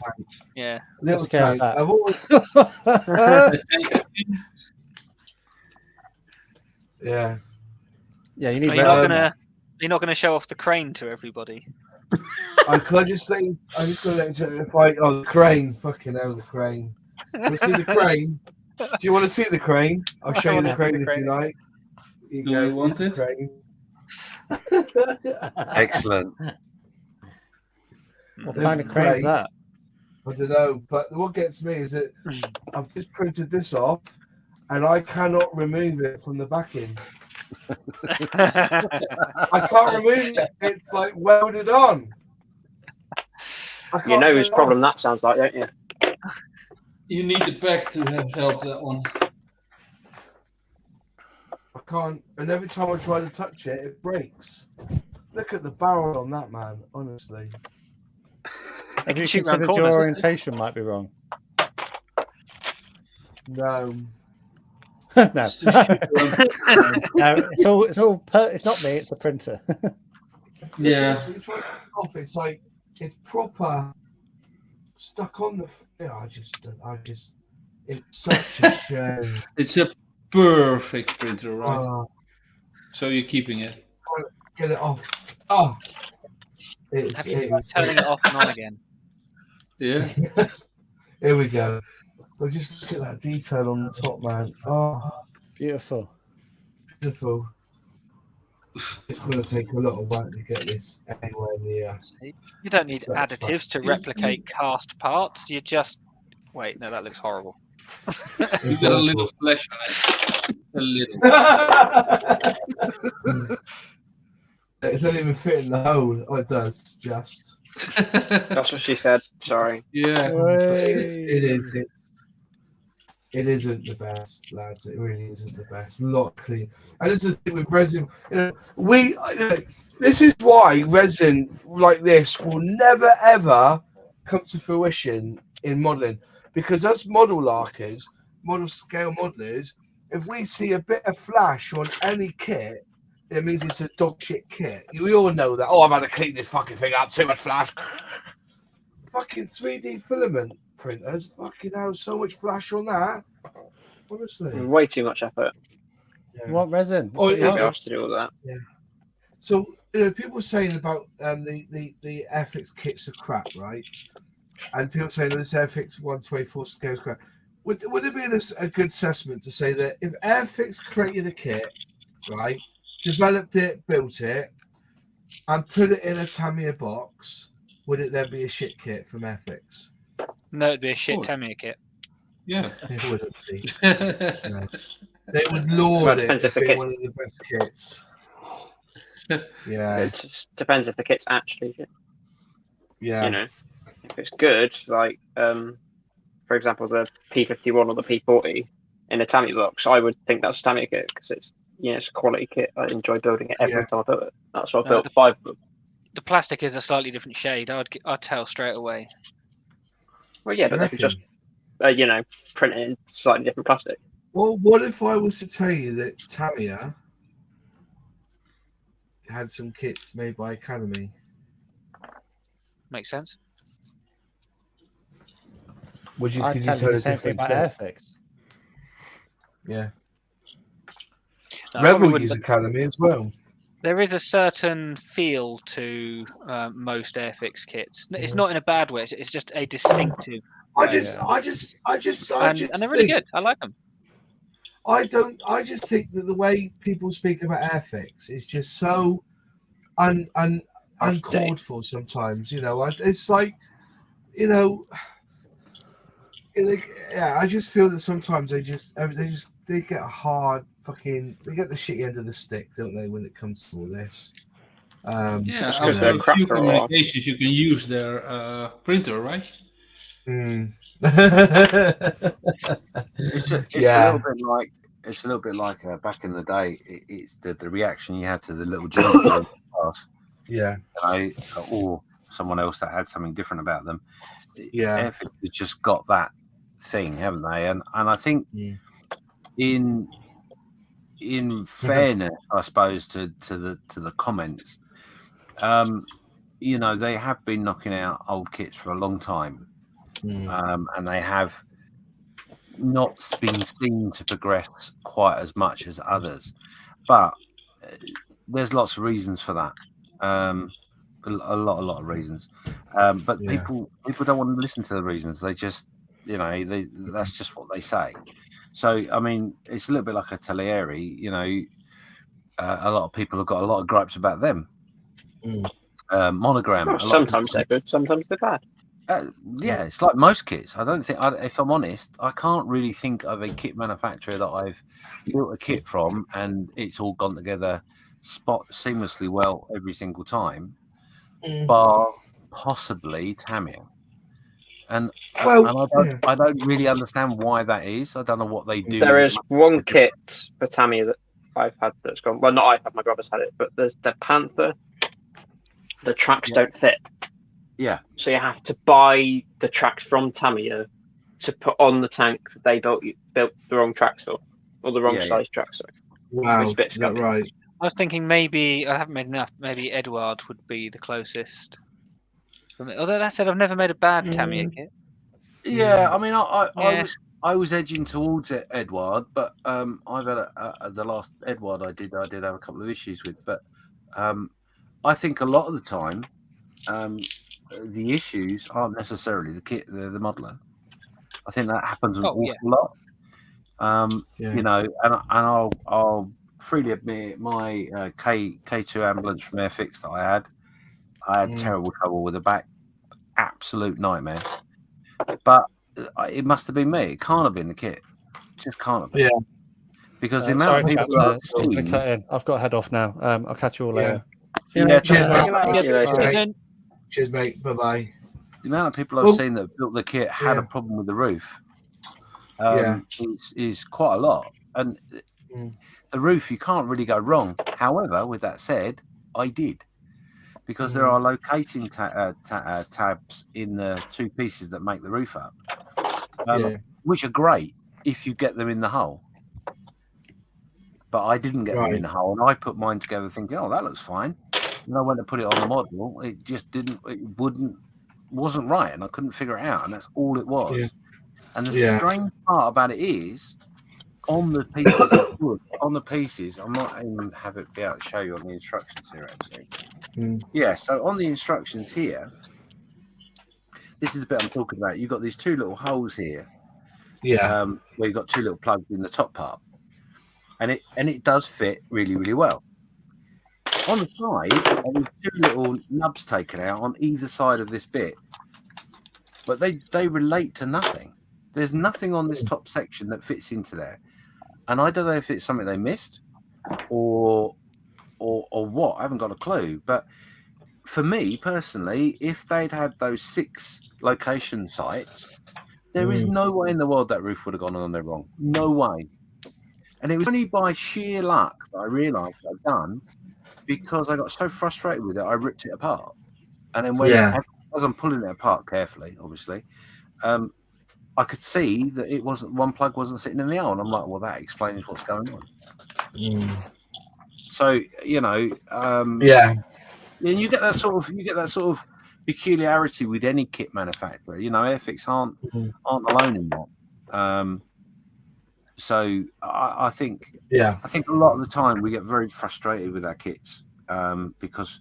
Yeah. Little tank. I've always... Yeah. Yeah, you need. You're not gonna show off the crane to everybody. I'm just going to let you if the crane. Fucking hell, the crane. Want to see the crane? Do you want to see the crane? I'll show you the crane if you like. Do you want the it? Crane. Excellent. What kind of crane is that? I don't know, but what gets me is that I've just printed this off, and I cannot remove it from the backing. I can't remove it. It's like welded on. You know whose problem that sounds like, don't you? You need the back to help that one. I can't, and every time I try to touch it, it breaks. Look at the barrel on that, man. Honestly. If you shoot Consider around your corners, orientation might be wrong. No. No. No, it's not me. It's the printer. Yeah. So you try to take it off, it's like it's proper stuck on the. I just. It's such a shame. It's a perfect printer, right? So you're keeping it. Get it off. Oh. Have you tried turning it off and on again? Yeah. Here we go. Well, just look at that detail on the top, man. Oh, beautiful. Beautiful. It's going to take a lot of work to get this anywhere near. You don't need additives to replicate cast parts. You just wait. No, that looks horrible. You got a little flesh on it. A little. It doesn't even fit in the hole. Oh, it does. Just. That's what she said. Sorry. Yeah. It is. It isn't the best, lads. It really isn't the best. A lot clean. And this is the thing with resin. You know, this is why resin like this will never ever come to fruition in modelling, because us model scale modelers, if we see a bit of flash on any kit, it means it's a dog shit kit. We all know that. Oh, I've had to clean this fucking thing up. Too much flash. Fucking 3D filament printers. Fucking hell, so much flash on that. Honestly. Way too much effort. Yeah. What resin? Oh, yeah. Else to do all that. Yeah. So, people saying about the Airfix kits are crap, right? And people saying this Airfix 124 scale is crap. Would it be a good assessment to say that if Airfix created a kit, right, developed it, built it, and put it in a Tamiya box, would it then be a shit kit from Airfix? No, it'd be a shit Tamiya kit. Yeah. It wouldn't be. No. They would laud it as being one of the best kits. Yeah. It just depends if the kit's actually shit. Yeah. You know, if it's good, like, for example, the P51 or the P40 in a Tamiya box, I would think that's a Tamiya kit because it's a quality kit. I enjoy building it every time I build it. That's why I built 5 of them. The plastic is a slightly different shade. I'd tell straight away. Well, yeah, but they could just, print it in slightly different plastic. Well, what if I was to tell you that Tamiya had some kits made by Academy? Makes sense. Would you? I'd tell you the same thing about Airfix. Yeah. No, Revel use Academy as well. There is a certain feel to most Airfix kits. It's not in a bad way. It's just a distinctive. I just and they're really good. I like them. I just think that the way people speak about Airfix is just so uncalled for sometimes. It's like, I just feel that sometimes they just get a hard fucking. They get the shitty end of the stick, don't they? When it comes to all this. Yeah, because after they're a few cracker or- communications, you can use their printer, right? It's a Yeah. little bit like back in the day. It's the reaction you had to the little jingle class, Yeah. or someone else that had something different about them. Yeah. Airfix has just got that thing, haven't they? And I think in fairness, I suppose to the comments, you know, they have been knocking out old kits for a long time, and they have not been seen to progress quite as much as others, but there's lots of reasons for that. A lot of reasons, but people don't want to listen to the reasons. They just, you know, that's just what they say. So I mean, it's a little bit like a Talieri, you know. A lot of people have got a lot of gripes about them. Monogram. Well, sometimes they're good, sometimes they're bad. Yeah, it's like most kits. I don't think, if I'm honest, I can't really think of a kit manufacturer that I've built a kit from and it's all gone together seamlessly well every single time, bar possibly Tamiya. And I don't really understand why that is. I don't know what they do. There is one kit for Tamiya that I've had that's gone. Well, not I've had. My brother's had it, but there's the Panther. The tracks don't fit. Yeah. So you have to buy the tracks from Tamiya to put on the tank that they built the wrong tracks for, or the wrong size tracks. Sorry. Wow, is that right? I was thinking maybe I haven't made enough. Maybe Edward would be the closest. Although that said, I've never made a bad Tamiya kit. Yeah, I mean, I was edging towards it, Edward, but I've had the last Edward I did have a couple of issues with, but I think a lot of the time the issues aren't necessarily the kit, the modeler. I think that happens an awful lot. You know, and I'll freely admit my K2 ambulance from Airfix that I had terrible trouble with the back, absolute nightmare. But it must have been me. It can't have been the kit. It just can't have been. Yeah. Because the amount of people I've seen... I've got to head off now. I'll catch you all later. See you later. Cheers, mate. Bye-bye. The amount of people I've seen that built the kit had a problem with the roof is quite a lot. And the roof, you can't really go wrong. However, with that said, I did. Because there are locating tabs in the two pieces that make the roof up, which are great if you get them in the hole. But I didn't get them in the hole, and I put mine together thinking, "Oh, that looks fine." And I went to put it on the model, it just didn't. It wasn't right, and I couldn't figure it out, and that's all it was. Yeah. And the strange part about it is, on the pieces, I might even have it be able to show you on the instructions here, actually. Yeah, so on the instructions here, this is the bit I'm talking about. You've got these two little holes here. Yeah. Where you've got two little plugs in the top part. And it does fit really, really well. On the side, there's two little nubs taken out on either side of this bit. But they relate to nothing. There's nothing on this top section that fits into there. And I don't know if it's something they missed or what. I haven't got a clue. But for me personally, if they'd had those 6 location sites, there is no way in the world that roof would have gone on there wrong. No way. And it was only by sheer luck that I realised I'd done, because I got so frustrated with it, I ripped it apart. And then as I'm pulling it apart carefully, obviously, I could see that one plug wasn't sitting in the hole, and I'm like, well, that explains what's going on. So you know, and you get that sort of peculiarity with any kit manufacturer. You know, Airfix aren't alone in that. So I think a lot of the time we get very frustrated with our kits because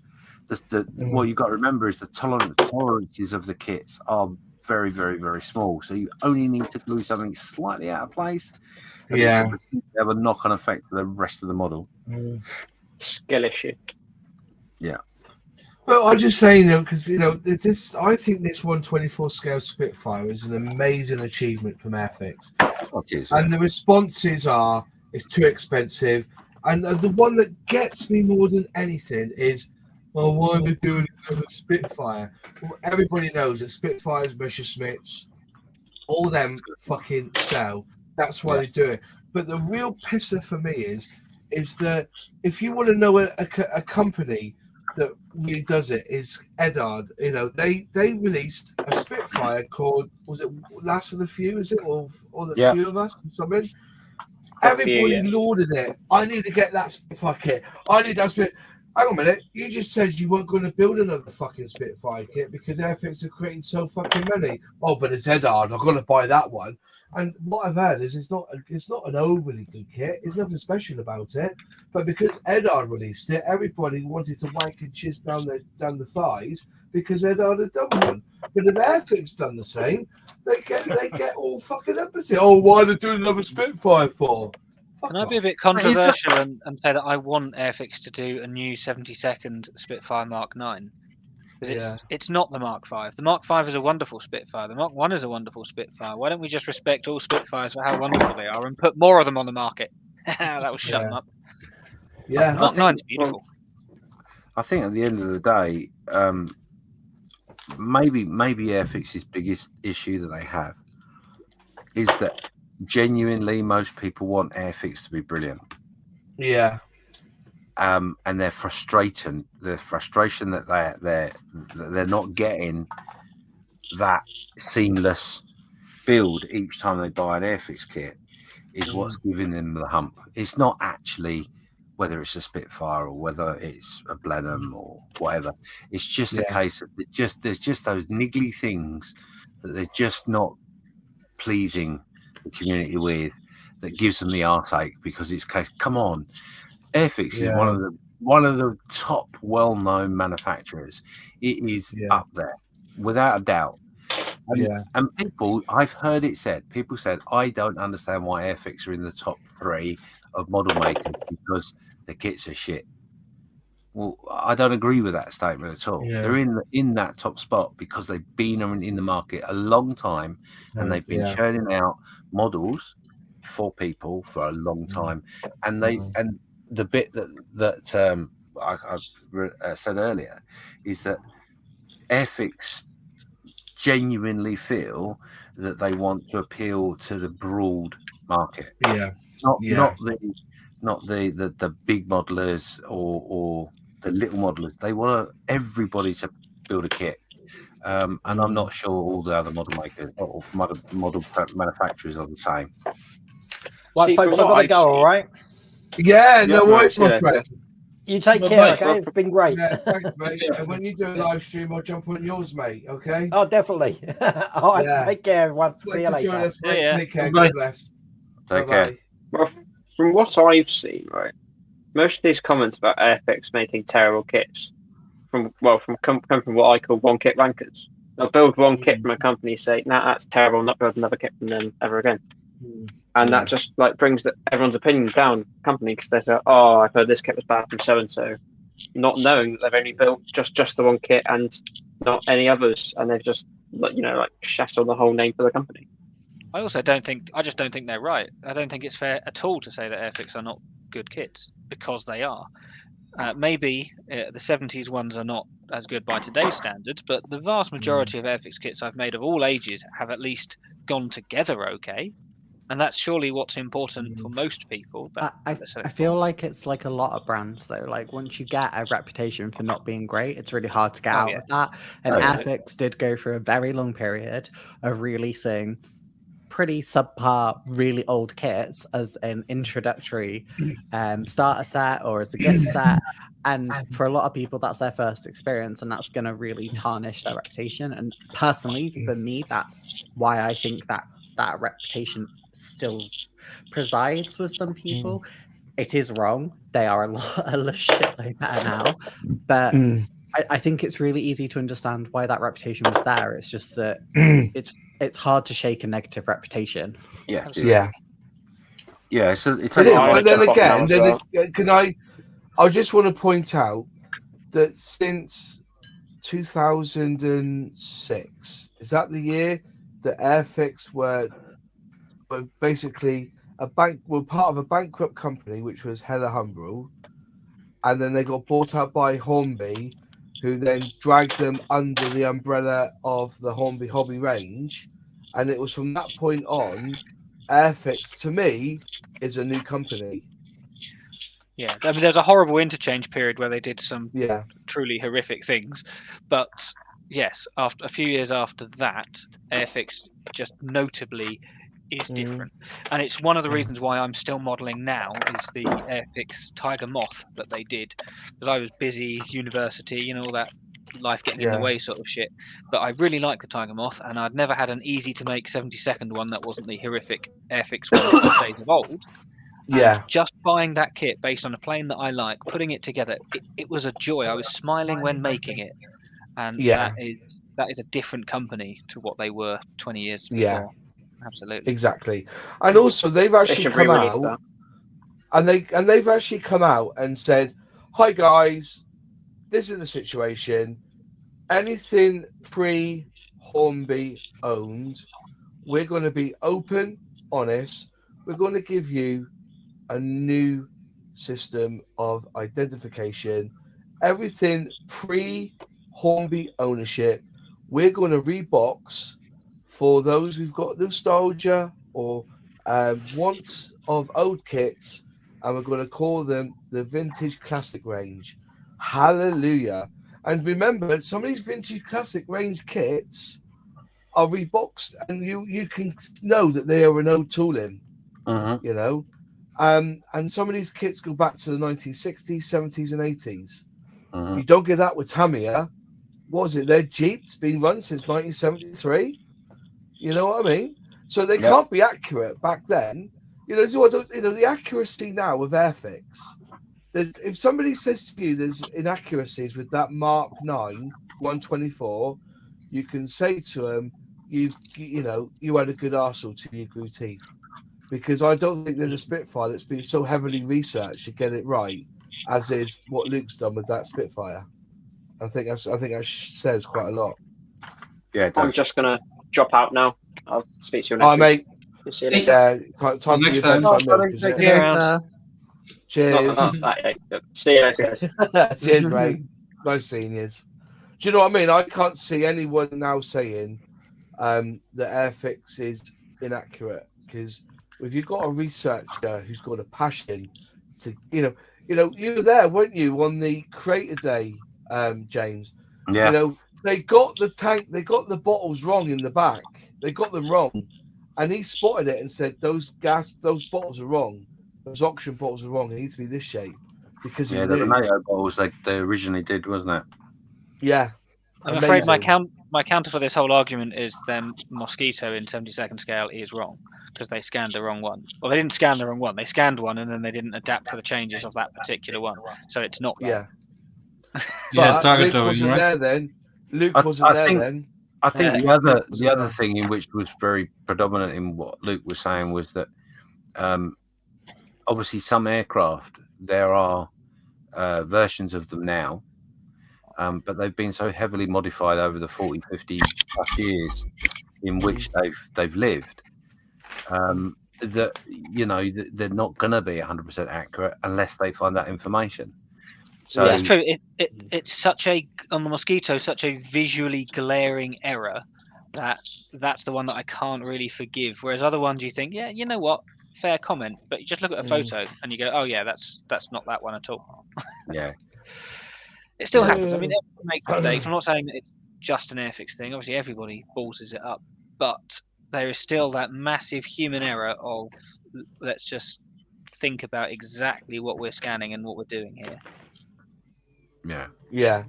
what you've got to remember is the tolerances of the kits are very, very, very small. So you only need to glue something slightly out of place. Have a knock-on effect to the rest of the model. Skill issue. Yeah. Well, I'm just saying, because I think this 1/24 scale Spitfire is an amazing achievement from Airfix. And the responses are, it's too expensive. And the one that gets me more than anything is, well, why are they doing another Spitfire? Well, everybody knows that Spitfires, Messerschmitts, all them fucking sell. That's why they do it. But the real pisser for me is that if you want to know a company that really does it, is Edard. You know, they released a Spitfire called, was it Last of the Few? Is it or the Few of Us or something? Everybody lauded it. I need to get that Spitfire kit. I need that Spitfire. Hang on a minute. You just said you weren't going to build another fucking Spitfire kit because Airfix are creating so fucking many. Oh, but it's Edard. I've got to buy that one. And what I've heard is it's not an overly good kit. There's nothing special about it. But because Edard released it, everybody wanted to wank and chiz down the thighs because Edard had done one. But if Airfix done the same, they get all fucking up and say, "Oh, why are they doing another Spitfire for?" Can I be a bit controversial and say that I want Airfix to do a new 72nd Spitfire Mark 9? Because it's not the Mark 5. The Mark 5 is a wonderful Spitfire. The Mark 1 is a wonderful Spitfire. Why don't we just respect all Spitfires for how wonderful they are and put more of them on the market? That will shut them up. Yeah, Mark 9 is beautiful. I think at the end of the day, maybe Airfix's biggest issue that they have is that genuinely most people want Airfix to be brilliant. Yeah. And their frustration that they're not getting that seamless build each time they buy an Airfix kit is what's giving them the hump. It's not actually whether it's a Spitfire or whether it's a Blenheim or whatever. It's just a case of there's just those niggly things that they're just not pleasing the community with, that gives them the arseache, because it's case, come on, Airfix is one of the top well-known manufacturers. It is up there without a doubt. And people, I've heard it said, people said, I don't understand why Airfix are in the top 3 of model makers because the kits are shit. Well, I don't agree with that statement at all. They're in that top spot because they've been in the market a long time and they've been churning out models for people for a long time. And and the bit that I said earlier is that Airfix genuinely feel that they want to appeal to the broad market. Not the big modelers or the little modelers. They want everybody to build a kit. And I'm not sure all the other model makers or model manufacturers are the same. Right, folks, I've got to go, all right? Yeah, no worries, my friend. You take care, okay? It's been great. Yeah, thanks, mate. And when you do a live stream, I'll jump on yours, mate, okay? Oh, definitely. All right, take care, everyone. See you later. Us, take care. God bless. Take care. Well, from what I've seen, right, most of these comments about Airfix making terrible kits come from what I call one kit rankers. They'll build one kit from a company, say, "Nah, that's terrible. I'm not building another kit from them ever again." And that just like brings everyone's opinion down the company, because they say, "Oh, I've heard this kit was bad from so and so," not knowing that they've only built just the one kit and not any others, and they've just like shat on the whole name for the company. I just don't think they're right. I don't think it's fair at all to say that Airfix are not good kits, because they are. Maybe the 70s ones are not as good by today's standards, but the vast majority of Airfix kits I've made of all ages have at least gone together okay. And that's surely what's important for most people. I feel like it's like a lot of brands, though. Like, once you get a reputation for not being great, it's really hard to get out of that. And Airfix did go through a very long period of releasing pretty subpar, really old kits as an introductory starter set or as a gift set. And for a lot of people, that's their first experience, and that's going to really tarnish their reputation. And personally, for me, that's why I think that reputation still presides with some people. It is wrong. They are a shitload better now, but I think it's really easy to understand why that reputation was there. It's just that it's hard to shake a negative reputation. So it takes but then again, I just want to point out that since 2006, is that the year that Airfix were were basically were part of a bankrupt company, which was Hella Humbrel, and then they got bought out by Hornby, who then dragged them under the umbrella of the Hornby Hobby range, and it was from that point on, Airfix to me is a new company. Yeah, I mean, there's a horrible interchange period where they did some Yeah. truly horrific things, but yes, after a few years after that, Airfix just notably is different, and it's one of the reasons why I'm still modelling now is the Airfix Tiger Moth that they did, because I was busy, university, you know, all that life getting in the way sort of shit. But I really like the Tiger Moth, and I'd never had an easy to make 72nd one that wasn't the horrific Airfix one of days of old. Yeah. And just buying that kit based on a plane that I like, putting it together, it was a joy. I was smiling when making it, and that is a different company to what they were 20 years before. Yeah. Absolutely. Exactly. And also they've actually come out and they've actually come out and said, "Hi guys, this is the situation. Anything pre-Hornby owned, we're going to be open, honest. We're going to give you a new system of identification. Everything pre-Hornby ownership, we're going to rebox for those who've got nostalgia or wants of old kits, and we're going to call them the Vintage Classic range." Hallelujah. And remember, some of these Vintage Classic range kits are reboxed, and you can know that they are an old tooling, you know. And some of these kits go back to the 1960s, 70s, and 80s. You don't get that with Tamiya. What was it? Their Jeep's been run since 1973. You know what I mean? So they can't be accurate back then. You know, this is what, you know, the accuracy now of Airfix. If somebody says to you there's inaccuracies with that Mark 9 124, you can say to them, you had a good arsehole till you grew teeth. Because I don't think there's a Spitfire that's been so heavily researched to get it right as is what Luke's done with that Spitfire. I think that says quite a lot. Yeah, I'm just gonna drop out now. I'll speak to you next week. Mate. See you later. Time for your bedtime. Cheers. See you later, guys. Cheers, mate. Nice seeing you. Do you know what I mean? I can't see anyone now saying that Airfix is inaccurate, because if you've got a researcher who's got a passion to, you were there, weren't you, on the Creator Day, James? Yeah. You know, they got the tank, they got the bottles wrong in the back. They got them wrong, and he spotted it and said, "Those bottles are wrong. Those auction bottles are wrong. They need to be this shape." Because the NATO bottles they originally did, wasn't it? Yeah. I'm afraid my counter for this whole argument is then Mosquito in 72nd scale is wrong, because they scanned the wrong one. Well, they didn't scan the wrong one. They scanned one and then they didn't adapt to the changes of that particular one. So it's not right. Yeah. But Luke wasn't there then. Luke wasn't there then. I think the other thing in which was very predominant in what Luke was saying was that obviously some aircraft, there are versions of them now, but they've been so heavily modified over the 40, 50 plus years in which they've lived, that, you know, they're not going to be 100% accurate unless they find that information. So yeah, it's true. It's such a, on the Mosquito, such a visually glaring error that's the one that I can't really forgive. Whereas other ones, you think, yeah, you know what, fair comment, but you just look at a photo and you go, oh yeah, that's not that one at all. Yeah, it still happens. I mean, everyone makes mistakes. I'm not saying that it's just an Airfix thing. Obviously, everybody ballses it up, but there is still that massive human error of, let's just think about exactly what we're scanning and what we're doing here. Yeah.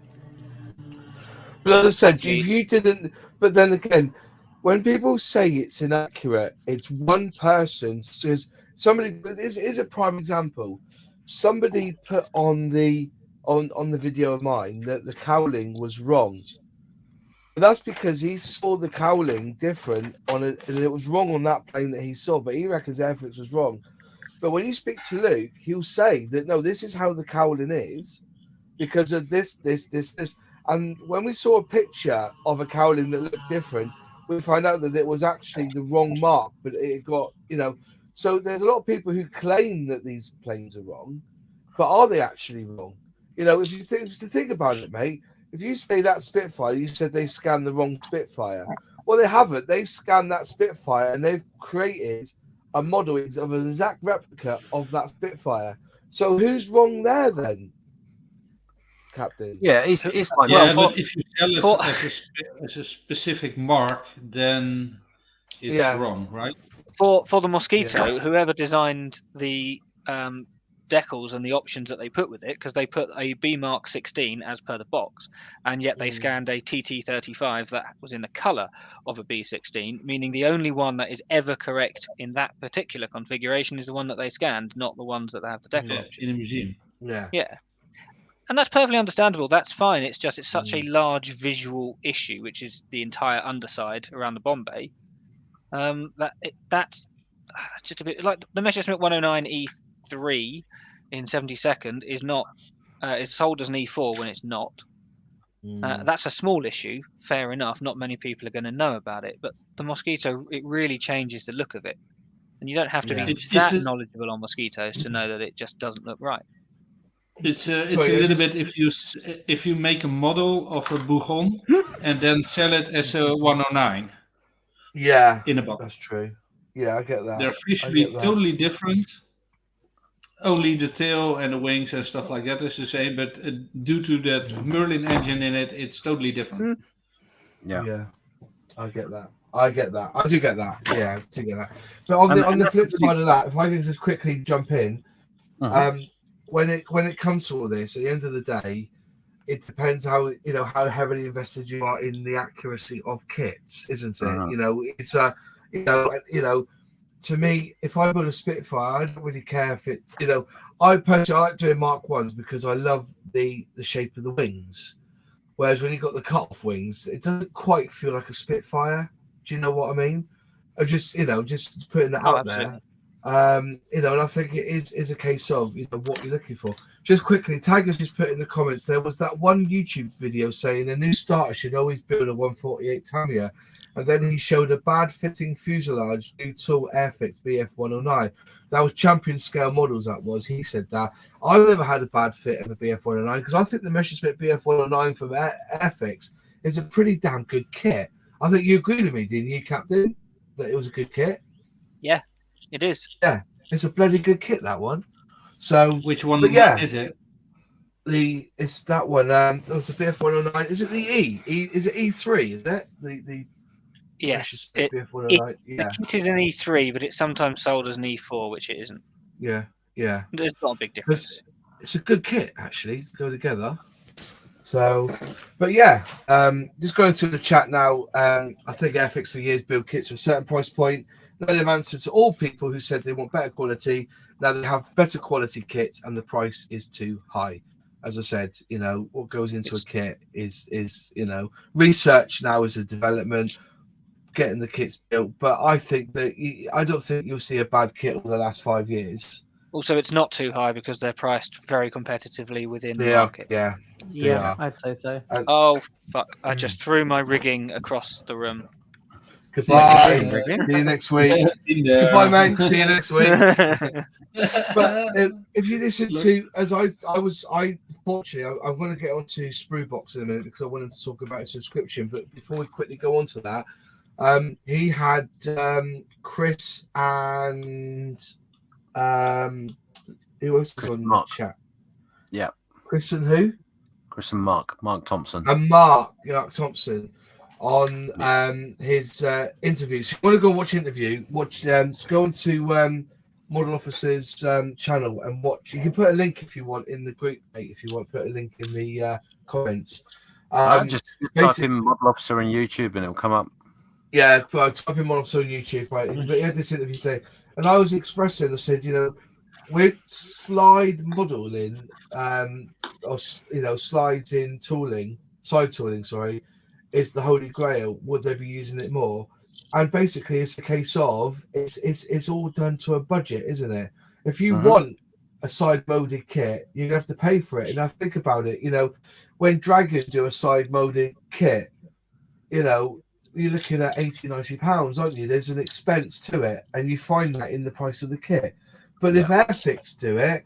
But as I said, if you didn't, but then again, when people say it's inaccurate, it's one person says, somebody, is a prime example. Somebody put on the video of mine that the cowling was wrong. But that's because he saw the cowling different on it, and it was wrong on that plane that he saw, but he reckons Airfix was wrong. But when you speak to Luke, he'll say that, no, this is how the cowling is because of this. And when we saw a picture of a cowling that looked different, we find out that it was actually the wrong mark, but it got, so there's a lot of people who claim that these planes are wrong, but are they actually wrong? If you think about it, mate, if you say that Spitfire, you said they scanned the wrong Spitfire. Well, they haven't. They've scanned that Spitfire and they've created a model of an exact replica of that Spitfire. So who's wrong there then, Captain? Yeah, it's like but if you sell it as a specific mark, then it's wrong, right? For the Mosquito, whoever designed the decals and the options that they put with it, because they put a B Mark 16 as per the box, and yet they scanned a TT35 that was in the color of a B16, meaning the only one that is ever correct in that particular configuration is the one that they scanned, not the ones that have the decal option. In a museum. Yeah. And that's perfectly understandable. That's fine. It's just it's such a large visual issue, which is the entire underside around the Bombay. That's just a bit like the Messerschmitt 109 E3 in 72nd is not is sold as an E4 when it's not. That's a small issue, fair enough. Not many people are going to know about it, but the Mosquito, it really changes the look of it, and you don't have to be that knowledgeable on mosquitoes to know that it just doesn't look right. It's a little bit if you make a model of a Bougon and then sell it as a 109. Yeah, in a box. That's true. Yeah, I get that. They're visually totally different. Only the tail and the wings and stuff like that is the same, but due to that Merlin engine in it, it's totally different. Yeah, I get that. I do get that. Yeah, I do get that. But on the flip side of that, if I can just quickly jump in, when it comes to all this, at the end of the day, it depends how heavily invested you are in the accuracy of kits, isn't it? It's to me, if I build a Spitfire, I don't really care if it's, I personally like doing Mark 1s because I love the shape of the wings. Whereas when you've got the cut-off wings, it doesn't quite feel like a Spitfire. Do you know what I mean? I just putting that out there. And I think it is a case of what you're looking for. Just quickly, Tiger's just put in the comments, there was that one YouTube video saying a new starter should always build a 148 Tamiya, and then he showed a bad fitting fuselage new tool Airfix BF109. That was champion scale models. That was, he said that. I've never had a bad fit of a BF109 because I think the Messerschmitt BF109 from Airfix is a pretty damn good kit. I think you agreed with me, didn't you, Captain, that it was a good kit? Yeah, it is. Yeah, it's a bloody good kit, that one. So which one is it? It's that one. It was the BF109. Is it the E? Is it E3? Is it the yes? BF109. The kit is an E3, but it's sometimes sold as an E4, which it isn't. Yeah. There's not a big difference. It's a good kit actually to go together. So, but yeah, just going through the chat now. I think Airfix for years build kits for a certain price point. Now they've answered to all people who said they want better quality. Now they have better quality kits, and the price is too high. As I said, what goes into a kit is research now is a development, getting the kits built. But I think that I don't think you'll see a bad kit over the last 5 years. Also, it's not too high because they're priced very competitively within the market. Yeah, I'd say so. Oh fuck! I just threw my rigging across the room. Goodbye. See you next week. Goodbye, mate. See you next week. But if you listen to, as I fortunately, I'm going to get onto Sprue Box in a minute because I wanted to talk about a subscription. But before we quickly go on to that, he had Chris and who else was on the chat? Yeah. Chris and who? Chris and Mark Thompson. And Mark Thompson on his interviews. If you want to go watch the interview, go onto Model Officer's channel and watch. You can put a link if you want in the group, mate, if you want, put a link in the comments. Just type in Model Officer on YouTube and it'll come up. Yeah, but type in Model Officer on YouTube, right? But he had this interview today, and I was expressing, I said, with slide modeling, or slides in tooling, side tooling, sorry, is the holy grail. Would they be using it more? And basically, it's a case of it's all done to a budget, isn't it? If you want a side molded kit, you have to pay for it. And I think about it, when Dragon do a side molded kit, you're looking at £80-90, aren't you? There's an expense to it, and you find that in the price of the kit. But if Airfix do it,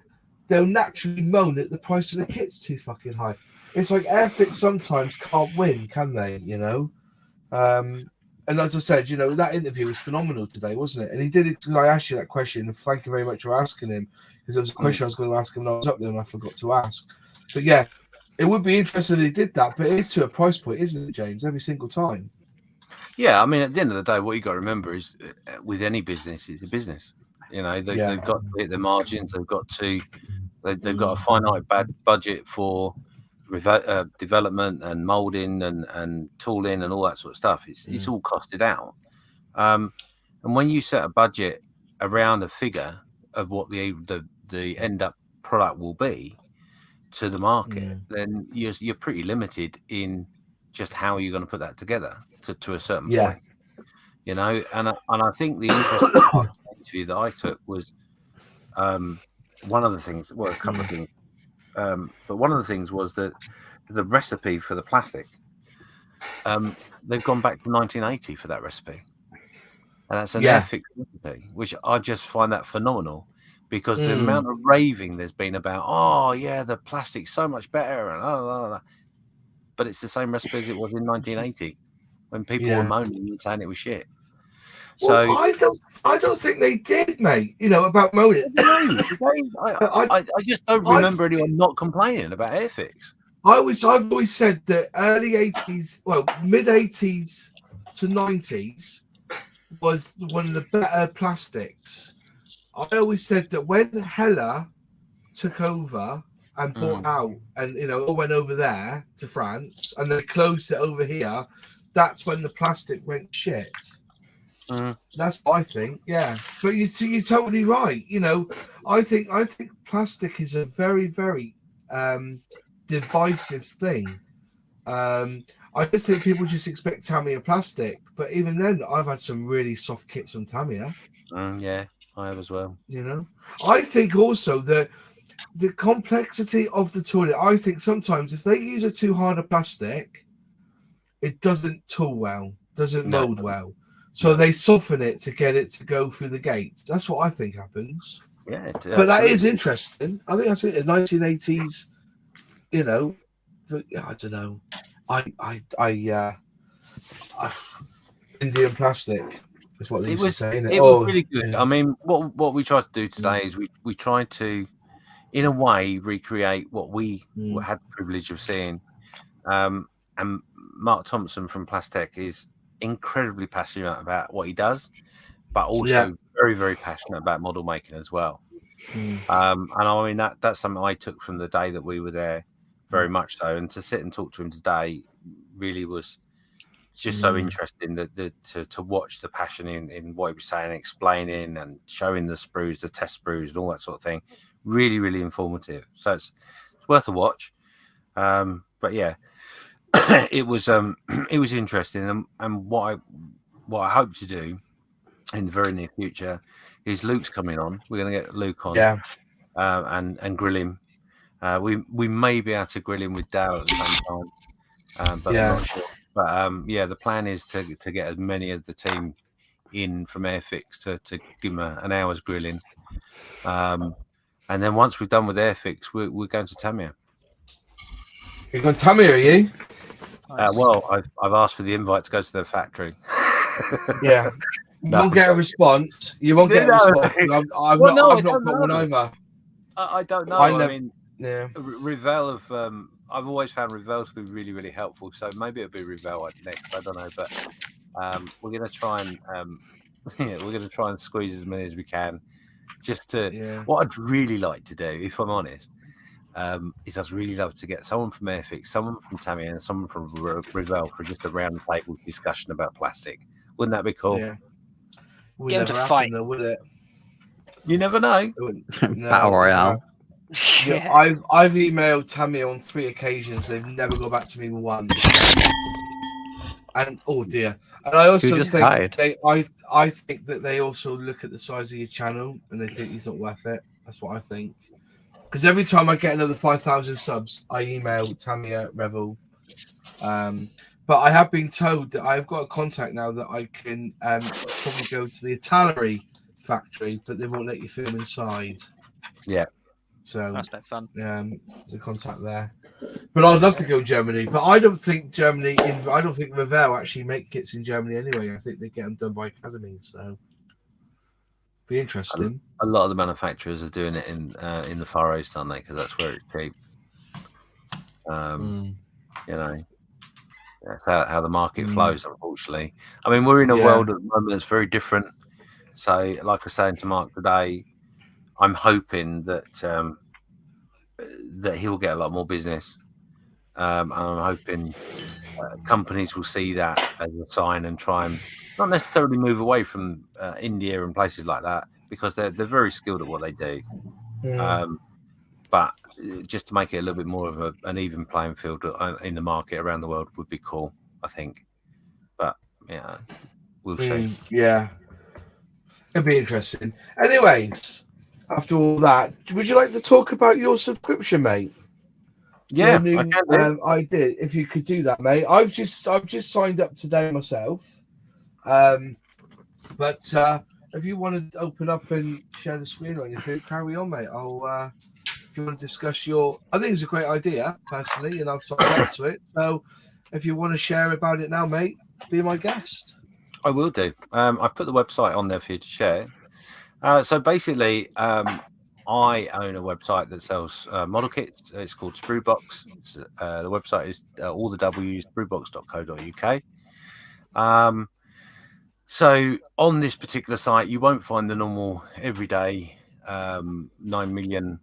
they'll naturally moan that the price of the kit's too fucking high. It's like Airfix sometimes can't win, can they? You know. And as I said, you know, that interview was phenomenal today, wasn't it? And he did it because I asked you that question, and thank you very much for asking him, because there was a question I was going to ask him when I was up there and I forgot to ask. But yeah, it would be interesting if he did that, but it is to a price point, isn't it, James? Every single time. Yeah, I mean, at the end of the day, what you got to remember is, with any business, it's a business. You know, they've got to hit their margins. They've got a finite budget for development and molding and tooling and all that sort of stuff. It's all costed out. And when you set a budget around a figure of what the end up product will be to the market, then you're pretty limited in just how you're going to put that together to a certain point. You know, and I think the interesting part of the interview that I took was one of the things. Well, a couple of things. But one of the things was that the recipe for the plastic, they've gone back to 1980 for that recipe. And that's an Airfix recipe, which I just find that phenomenal, because the amount of raving there's been about, oh, yeah, the plastic's so much better. And but it's the same recipe as it was in 1980 when people were moaning and saying it was shit. Well, so I don't think they did, mate. You know, about moaning. I just don't remember anyone not complaining about Airfix. I've always said that early 80s, well, mid 80s to 90s was one of the better plastics. I always said that when Hella took over and bought out, and you know, all went over there to France, and they closed it over here, that's when the plastic went shit. That's what I think, yeah. But you're totally right. You know, I think plastic is a very, very divisive thing. I just think people just expect Tamiya plastic, but even then, I've had some really soft kits from Tamiya. Yeah, I have as well. You know, I think also that the complexity of the tool. I think sometimes if they use a too hard a plastic, it doesn't tool well, doesn't mold well. So they soften it to get it to go through the gates. That's what I think happens. Yeah, but that is interesting. I think that's it. The 1980s, you know. But I don't know. Indian plastic is what they used to say. It was really good. Yeah. I mean, what we tried to do today is we tried to, in a way, recreate what we had the privilege of seeing. And Mark Thompson from Plastech is incredibly passionate about what he does, but also very, very passionate about model making as well. And I mean that's something I took from the day that we were there, very much so. And to sit and talk to him today really was just so interesting to watch the passion in what he was saying, explaining and showing the sprues, the test sprues, and all that sort of thing. Really, really informative. So it's worth a watch. But yeah. it was interesting, and what I hope to do in the very near future is Luke's coming on. We're going to get Luke on, and grill him. We may be able to grill him with Dale at the same time, but I'm not sure. But the plan is to get as many as the team in from Airfix to give him an hour's grilling, and then once we're done with Airfix, we're going to Tamiya. You're going to Tamiya, are you? Well, I've asked for the invite to go to their factory. Yeah. You won't get a response. You won't get a response. I've not got one over. I don't know. I mean, Revell I've always found Revell to be really, really helpful. So maybe it'll be Revell next. I don't know, but we're going to try and squeeze as many as we can. Just to what I'd really like to do, if I'm honest. Is I'd really love to get someone from Airfix, someone from Tamiya, and someone from Revell for just a round table discussion about plastic. Wouldn't that be cool? Yeah. Get them to fight, though, would it? You never know. Battle Royale. Yeah, I've emailed Tamiya on 3 occasions. They've never got back to me once. And oh dear. And I also think I think that they also look at the size of your channel and they think he's not worth it. That's what I think. Because every time I get another 5,000 subs, I email Tamiya, Revell, But I have been told that I've got a contact now that I can probably go to the Italy factory, but they won't let you film inside. Yeah. So That's no fun. There's a contact there. But I'd love to go to Germany. But I don't think I don't think Revell actually make kits in Germany anyway. I think they get them done by academies. So be interesting. A lot of the manufacturers are doing it in the Far East, aren't they? Because that's where it's cheap. You know, that's how the market flows, unfortunately. I mean, we're in a world at the moment that's very different. So, like I was saying to Mark today, I'm hoping that that he'll get a lot more business. And I'm hoping companies will see that as a sign and try and not necessarily move away from India and places like that, because they're very skilled at what they do. But just to make it a little bit more of an even playing field in the market around the world would be cool, I think. But yeah, we'll see. Yeah, it'd be interesting. Anyways, after all that, would you like to talk about your subscription, mate? Yeah, your new I can do. idea. If you could do that, mate. I've just signed up today myself. But if you want to open up and share the screen or anything, carry on, mate. I'll if you want to discuss I think it's a great idea personally, and I'll sign up to it. So if you want to share about it now, mate, be my guest. I will do. I've put the website on there for you to share. So basically, I own a website that sells model kits. It's called Sprue Box. The website is all the W's, spruebox.co.uk. So on this particular site, you won't find the normal everyday 9 million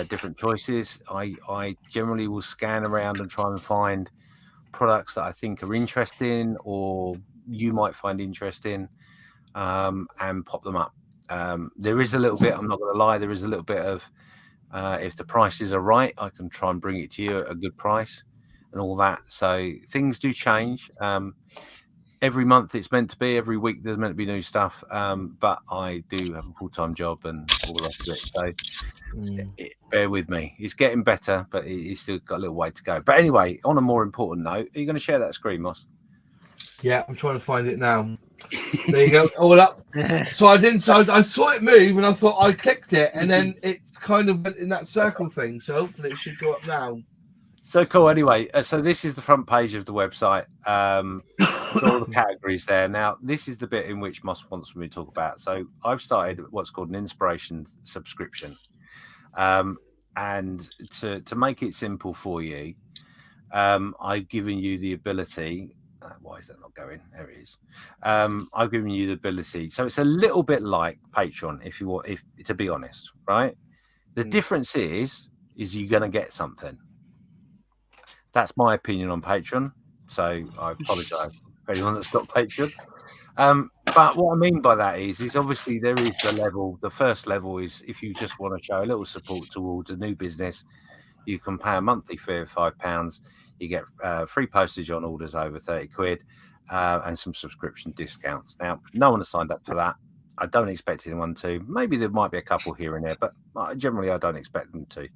different choices. I generally will scan around and try and find products that I think are interesting or you might find interesting, and pop them up. There is a little bit, I'm not going to lie, there is a little bit of if the prices are right, I can try and bring it to you at a good price and all that. So things do change. Every month it's meant to be, every week there's meant to be new stuff, but I do have a full-time job and all the rest of it. So bear with me. It's getting better, but it's still got a little way to go. But anyway, on a more important note, are you going to share that screen, Moss? Yeah, I'm trying to find it now. There you go, all up. So I saw it move and I thought I clicked it and then it's kind of went in that circle thing. So hopefully it should go up now. So cool. Anyway, so this is the front page of the website. All the categories there. Now, this is the bit in which Moss wants me to talk about. So I've started what's called an inspiration subscription. And to make it simple for you, I've given you the ability. Why is that not going? There it is. I've given you the ability. So it's a little bit like Patreon, if you want, if to be honest, right? The difference is you're going to get something. That's my opinion on Patreon. So I apologise for anyone that's got Patreon. But what I mean by that is obviously there is the level. The first level is if you just want to show a little support towards a new business, you can pay a monthly fee of £5. You get free postage on orders over 30 quid and some subscription discounts. Now, no one has signed up for that. I don't expect anyone to. Maybe there might be a couple here and there, but generally I don't expect them to.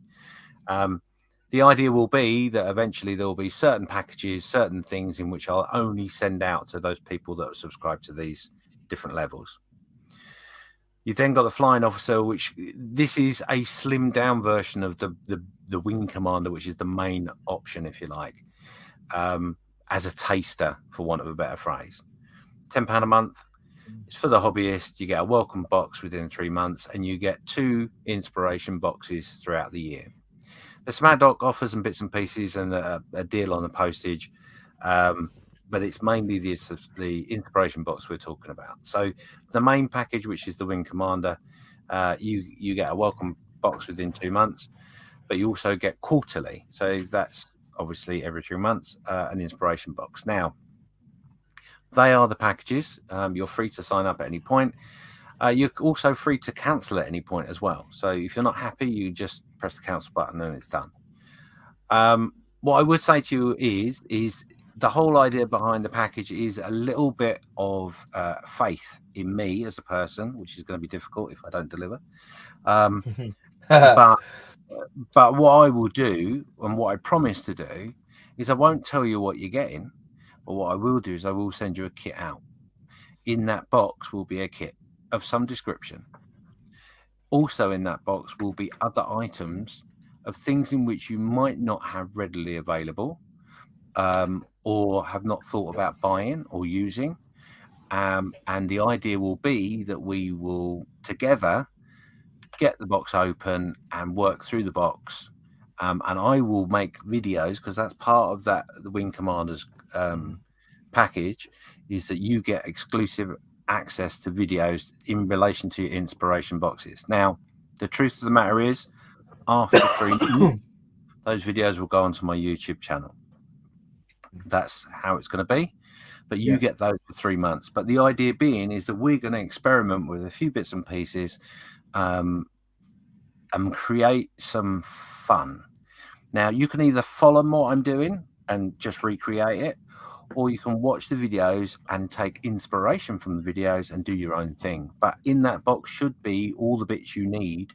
The idea will be that eventually there will be certain packages, certain things in which I'll only send out to those people that are subscribed to these different levels. You've then got the Flying Officer, which this is a slimmed down version of the Wing Commander, which is the main option, if you like, as a taster, for want of a better phrase. £10 a month. It's for the hobbyist. You get a welcome box within 3 months, and you get 2 inspiration boxes throughout the year. The Smaddock offers some bits and pieces and a deal on the postage, but it's mainly the inspiration box we're talking about. So the main package, which is the Wing Commander, you get a welcome box within 2 months, but you also get quarterly. So that's obviously every 3 months, an inspiration box. Now, they are the packages. You're free to sign up at any point. You're also free to cancel at any point as well. So if you're not happy, you just press the cancel button and it's done. What I would say to you is the whole idea behind the package is a little bit of faith in me as a person, which is going to be difficult if I don't deliver. But But what I will do, and what I promise to do, is I won't tell you what you're getting, but what I will do is I will send you a kit out. In that box will be a kit of some description. Also in that box will be other items of things in which you might not have readily available, or have not thought about buying or using. And the idea will be that we will together get the box open and work through the box. And I will make videos, because that's part of that, the Wing Commanders package, is that you get exclusive access to videos in relation to your inspiration boxes. Now, the truth of the matter is, after 3 months, those videos will go onto my YouTube channel. That's how it's going to be. But you get those for 3 months. But the idea being is that we're going to experiment with a few bits and pieces, and create some fun. Now, you can either follow what I'm doing and just recreate it, or you can watch the videos and take inspiration from the videos and do your own thing. But in that box should be all the bits you need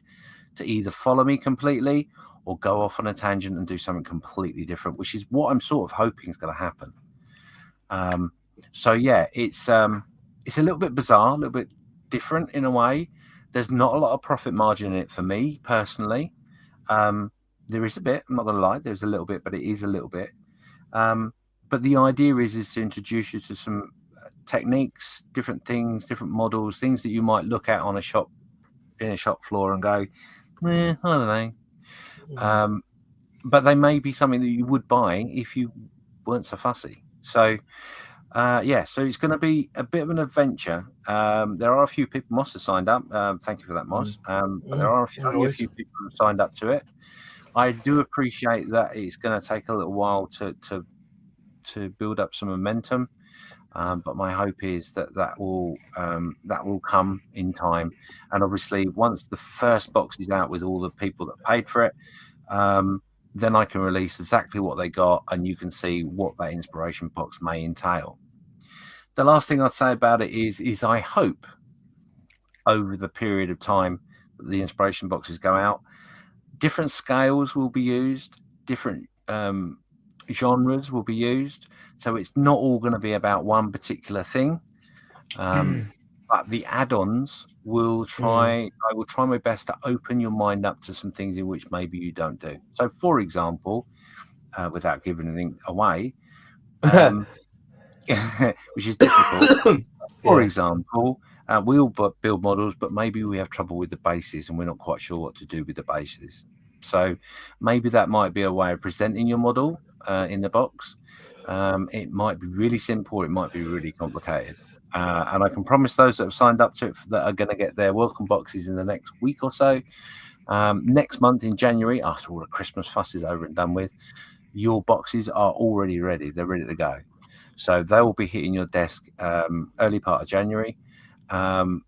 to either follow me completely or go off on a tangent and do something completely different, which is what I'm sort of hoping is going to happen. So yeah, it's a little bit bizarre, a little bit different in a way. There's not a lot of profit margin in it for me personally. There is a bit, I'm not going to lie, there's a little bit, but it is a little bit. But the idea is to introduce you to some techniques, different things, different models, things that you might look at on a shop floor and go, I don't know. But they may be something that you would buy if you weren't so fussy. So so it's going to be a bit of an adventure. There are a few people. Moss has signed up. Thank you for that, Moss. But there are only a few people who signed up to it. I do appreciate that it's going to take a little while to build up some momentum, but my hope is that will come in time. And obviously, once the first box is out with all the people that paid for it, then I can release exactly what they got, and you can see what that inspiration box may entail. The last thing I'd say about it is I hope over the period of time that the inspiration boxes go out, different scales will be used, different genres will be used. So it's not all going to be about one particular thing. But the add-ons will try. I will try my best to open your mind up to some things in which maybe you don't do. So, for example, without giving anything away, which is difficult. For example, we all build models, but maybe we have trouble with the bases, and we're not quite sure what to do with the bases. So maybe that might be a way of presenting your model in the box. It might be really simple. It might be really complicated. And I can promise those that have signed up to it that are going to get their welcome boxes in the next week or so. Next month in January, after all the Christmas fuss is over and done with, your boxes are already ready. They're ready to go. So they will be hitting your desk early part of January. And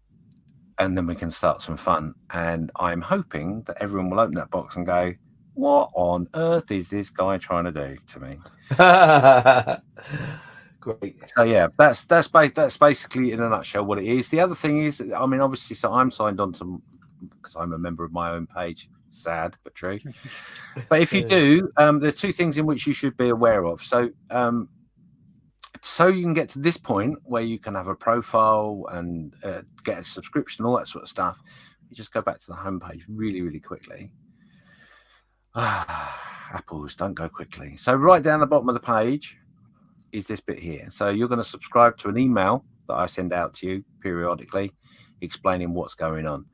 then we can start some fun. And I'm hoping that everyone will open that box and go, what on earth is this guy trying to do to me? Great. So yeah, that's basically in a nutshell what it is. The other thing is, I mean, obviously, so I'm signed on to, because I'm a member of my own page. Sad but true. But if you do, there's two things in which you should be aware of. So you can get to this point where you can have a profile and get a subscription, all that sort of stuff. You just go back to the homepage really, really quickly. Apples don't go quickly. So right down the bottom of the page is this bit here. So you're going to subscribe to an email that I send out to you periodically explaining what's going on.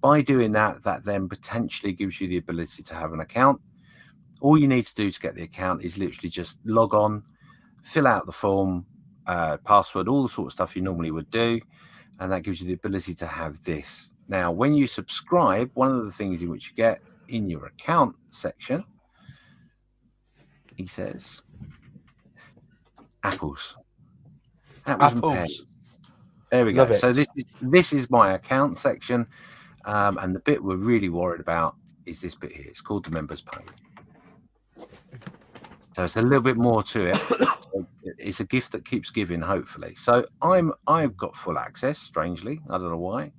By doing that, that then potentially gives you the ability to have an account. All you need to do to get the account is literally just log on, fill out the form, password, all the sort of stuff you normally would do, and that gives you the ability to have this. Now, when you subscribe, one of the things in which you get in your account section, he says, apples. Apples and pears. There we go. So this is my account section, and the bit we're really worried about is this bit here. It's called the members page. So it's a little bit more to it. It's a gift that keeps giving, hopefully. So I've got full access. Strangely, I don't know why.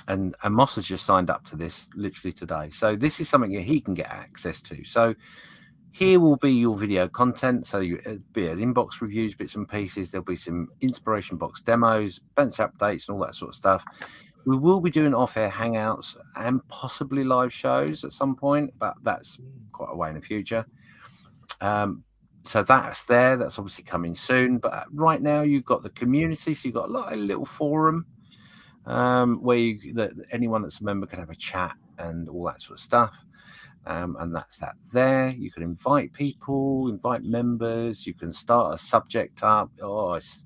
and Moss has just signed up to this literally today. So this is something that he can get access to. So here will be your video content. So it'll be an inbox reviews, bits and pieces. There'll be some inspiration box demos, bench updates, and all that sort of stuff. We will be doing off-air hangouts and possibly live shows at some point, but that's quite a way in the future. So that's there. That's obviously coming soon. But right now you've got the community. So you've got a little forum where anyone that's a member can have a chat and all that sort of stuff. And that's that there. You can invite people, invite members. You can start a subject up. Oh, it's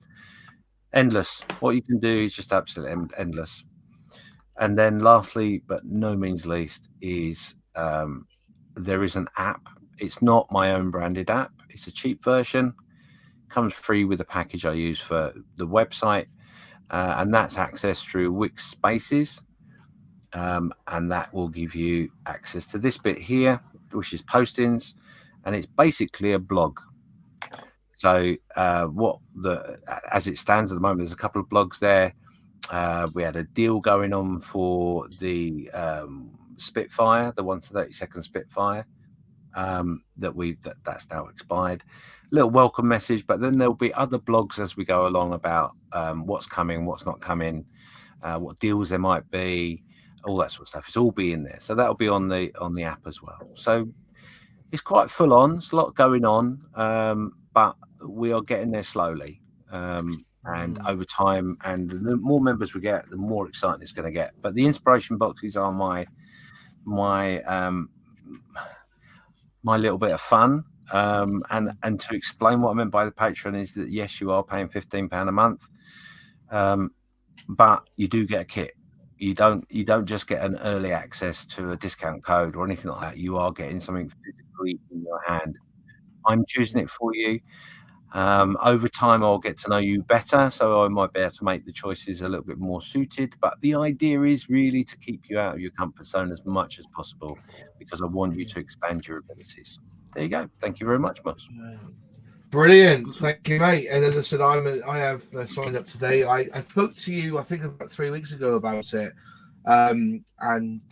endless. What you can do is just absolutely endless. And then lastly, but no means least, is there is an app. It's not my own branded app. It's a cheap version. Comes free with the package I use for the website. And that's accessed through Wix Spaces. And that will give you access to this bit here, which is postings, and it's basically a blog. So as it stands at the moment, there's a couple of blogs there. We had a deal going on for the Spitfire, the 1 to 30-second Spitfire, that's now expired. Little welcome message, but then there'll be other blogs as we go along about what's coming, what's not coming, what deals there might be. All that sort of stuff. It's all be in there, so that'll be on the app as well. So it's quite full on. There's a lot going on, but we are getting there slowly, and over time. And the more members we get, the more exciting it's going to get. But the inspiration boxes are my little bit of fun. And to explain what I meant by the Patreon is that yes, you are paying £15 a month, but you do get a kit. You don't just get an early access to a discount code or anything like that. You are getting something physically in your hand. I'm choosing it for you. Over time, I'll get to know you better, so I might be able to make the choices a little bit more suited. But the idea is really to keep you out of your comfort zone as much as possible, because I want you to expand your abilities. There you go. Thank you very much, Moss. Brilliant, thank you, mate. And as I said, I have signed up today. I spoke to you, I think, about 3 weeks ago about it, and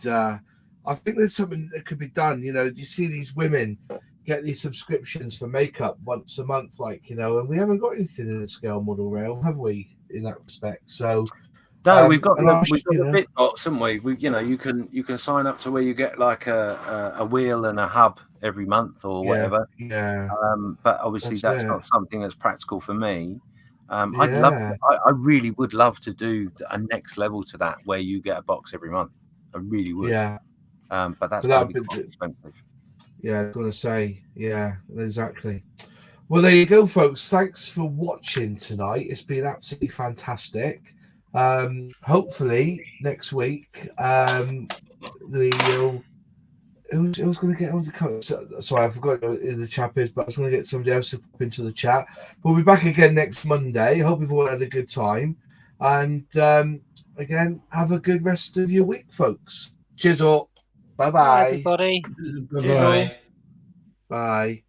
I think there's something that could be done. You know, you see these women get these subscriptions for makeup once a month, and we haven't got anything in the scale model realm, have we? In that respect, so. No, we've got the bit box, haven't we? You can sign up to where you get like a wheel and a hub every month or whatever. Yeah. But obviously that's not something that's practical for me. I really would love to do a next level to that, where you get a box every month. I really would. Yeah. But that's going to be quite expensive. Yeah, I'm going to say, yeah, exactly. Well, there you go, folks. Thanks for watching tonight. It's been absolutely fantastic. Hopefully next week, who's going to get on the cover? Sorry, I forgot who the chap is, but I was going to get somebody else to pop into the chat. We'll be back again next Monday. Hope you've all had a good time, and again, have a good rest of your week, folks. Cheers all. Bye bye, everybody. Bye. Bye.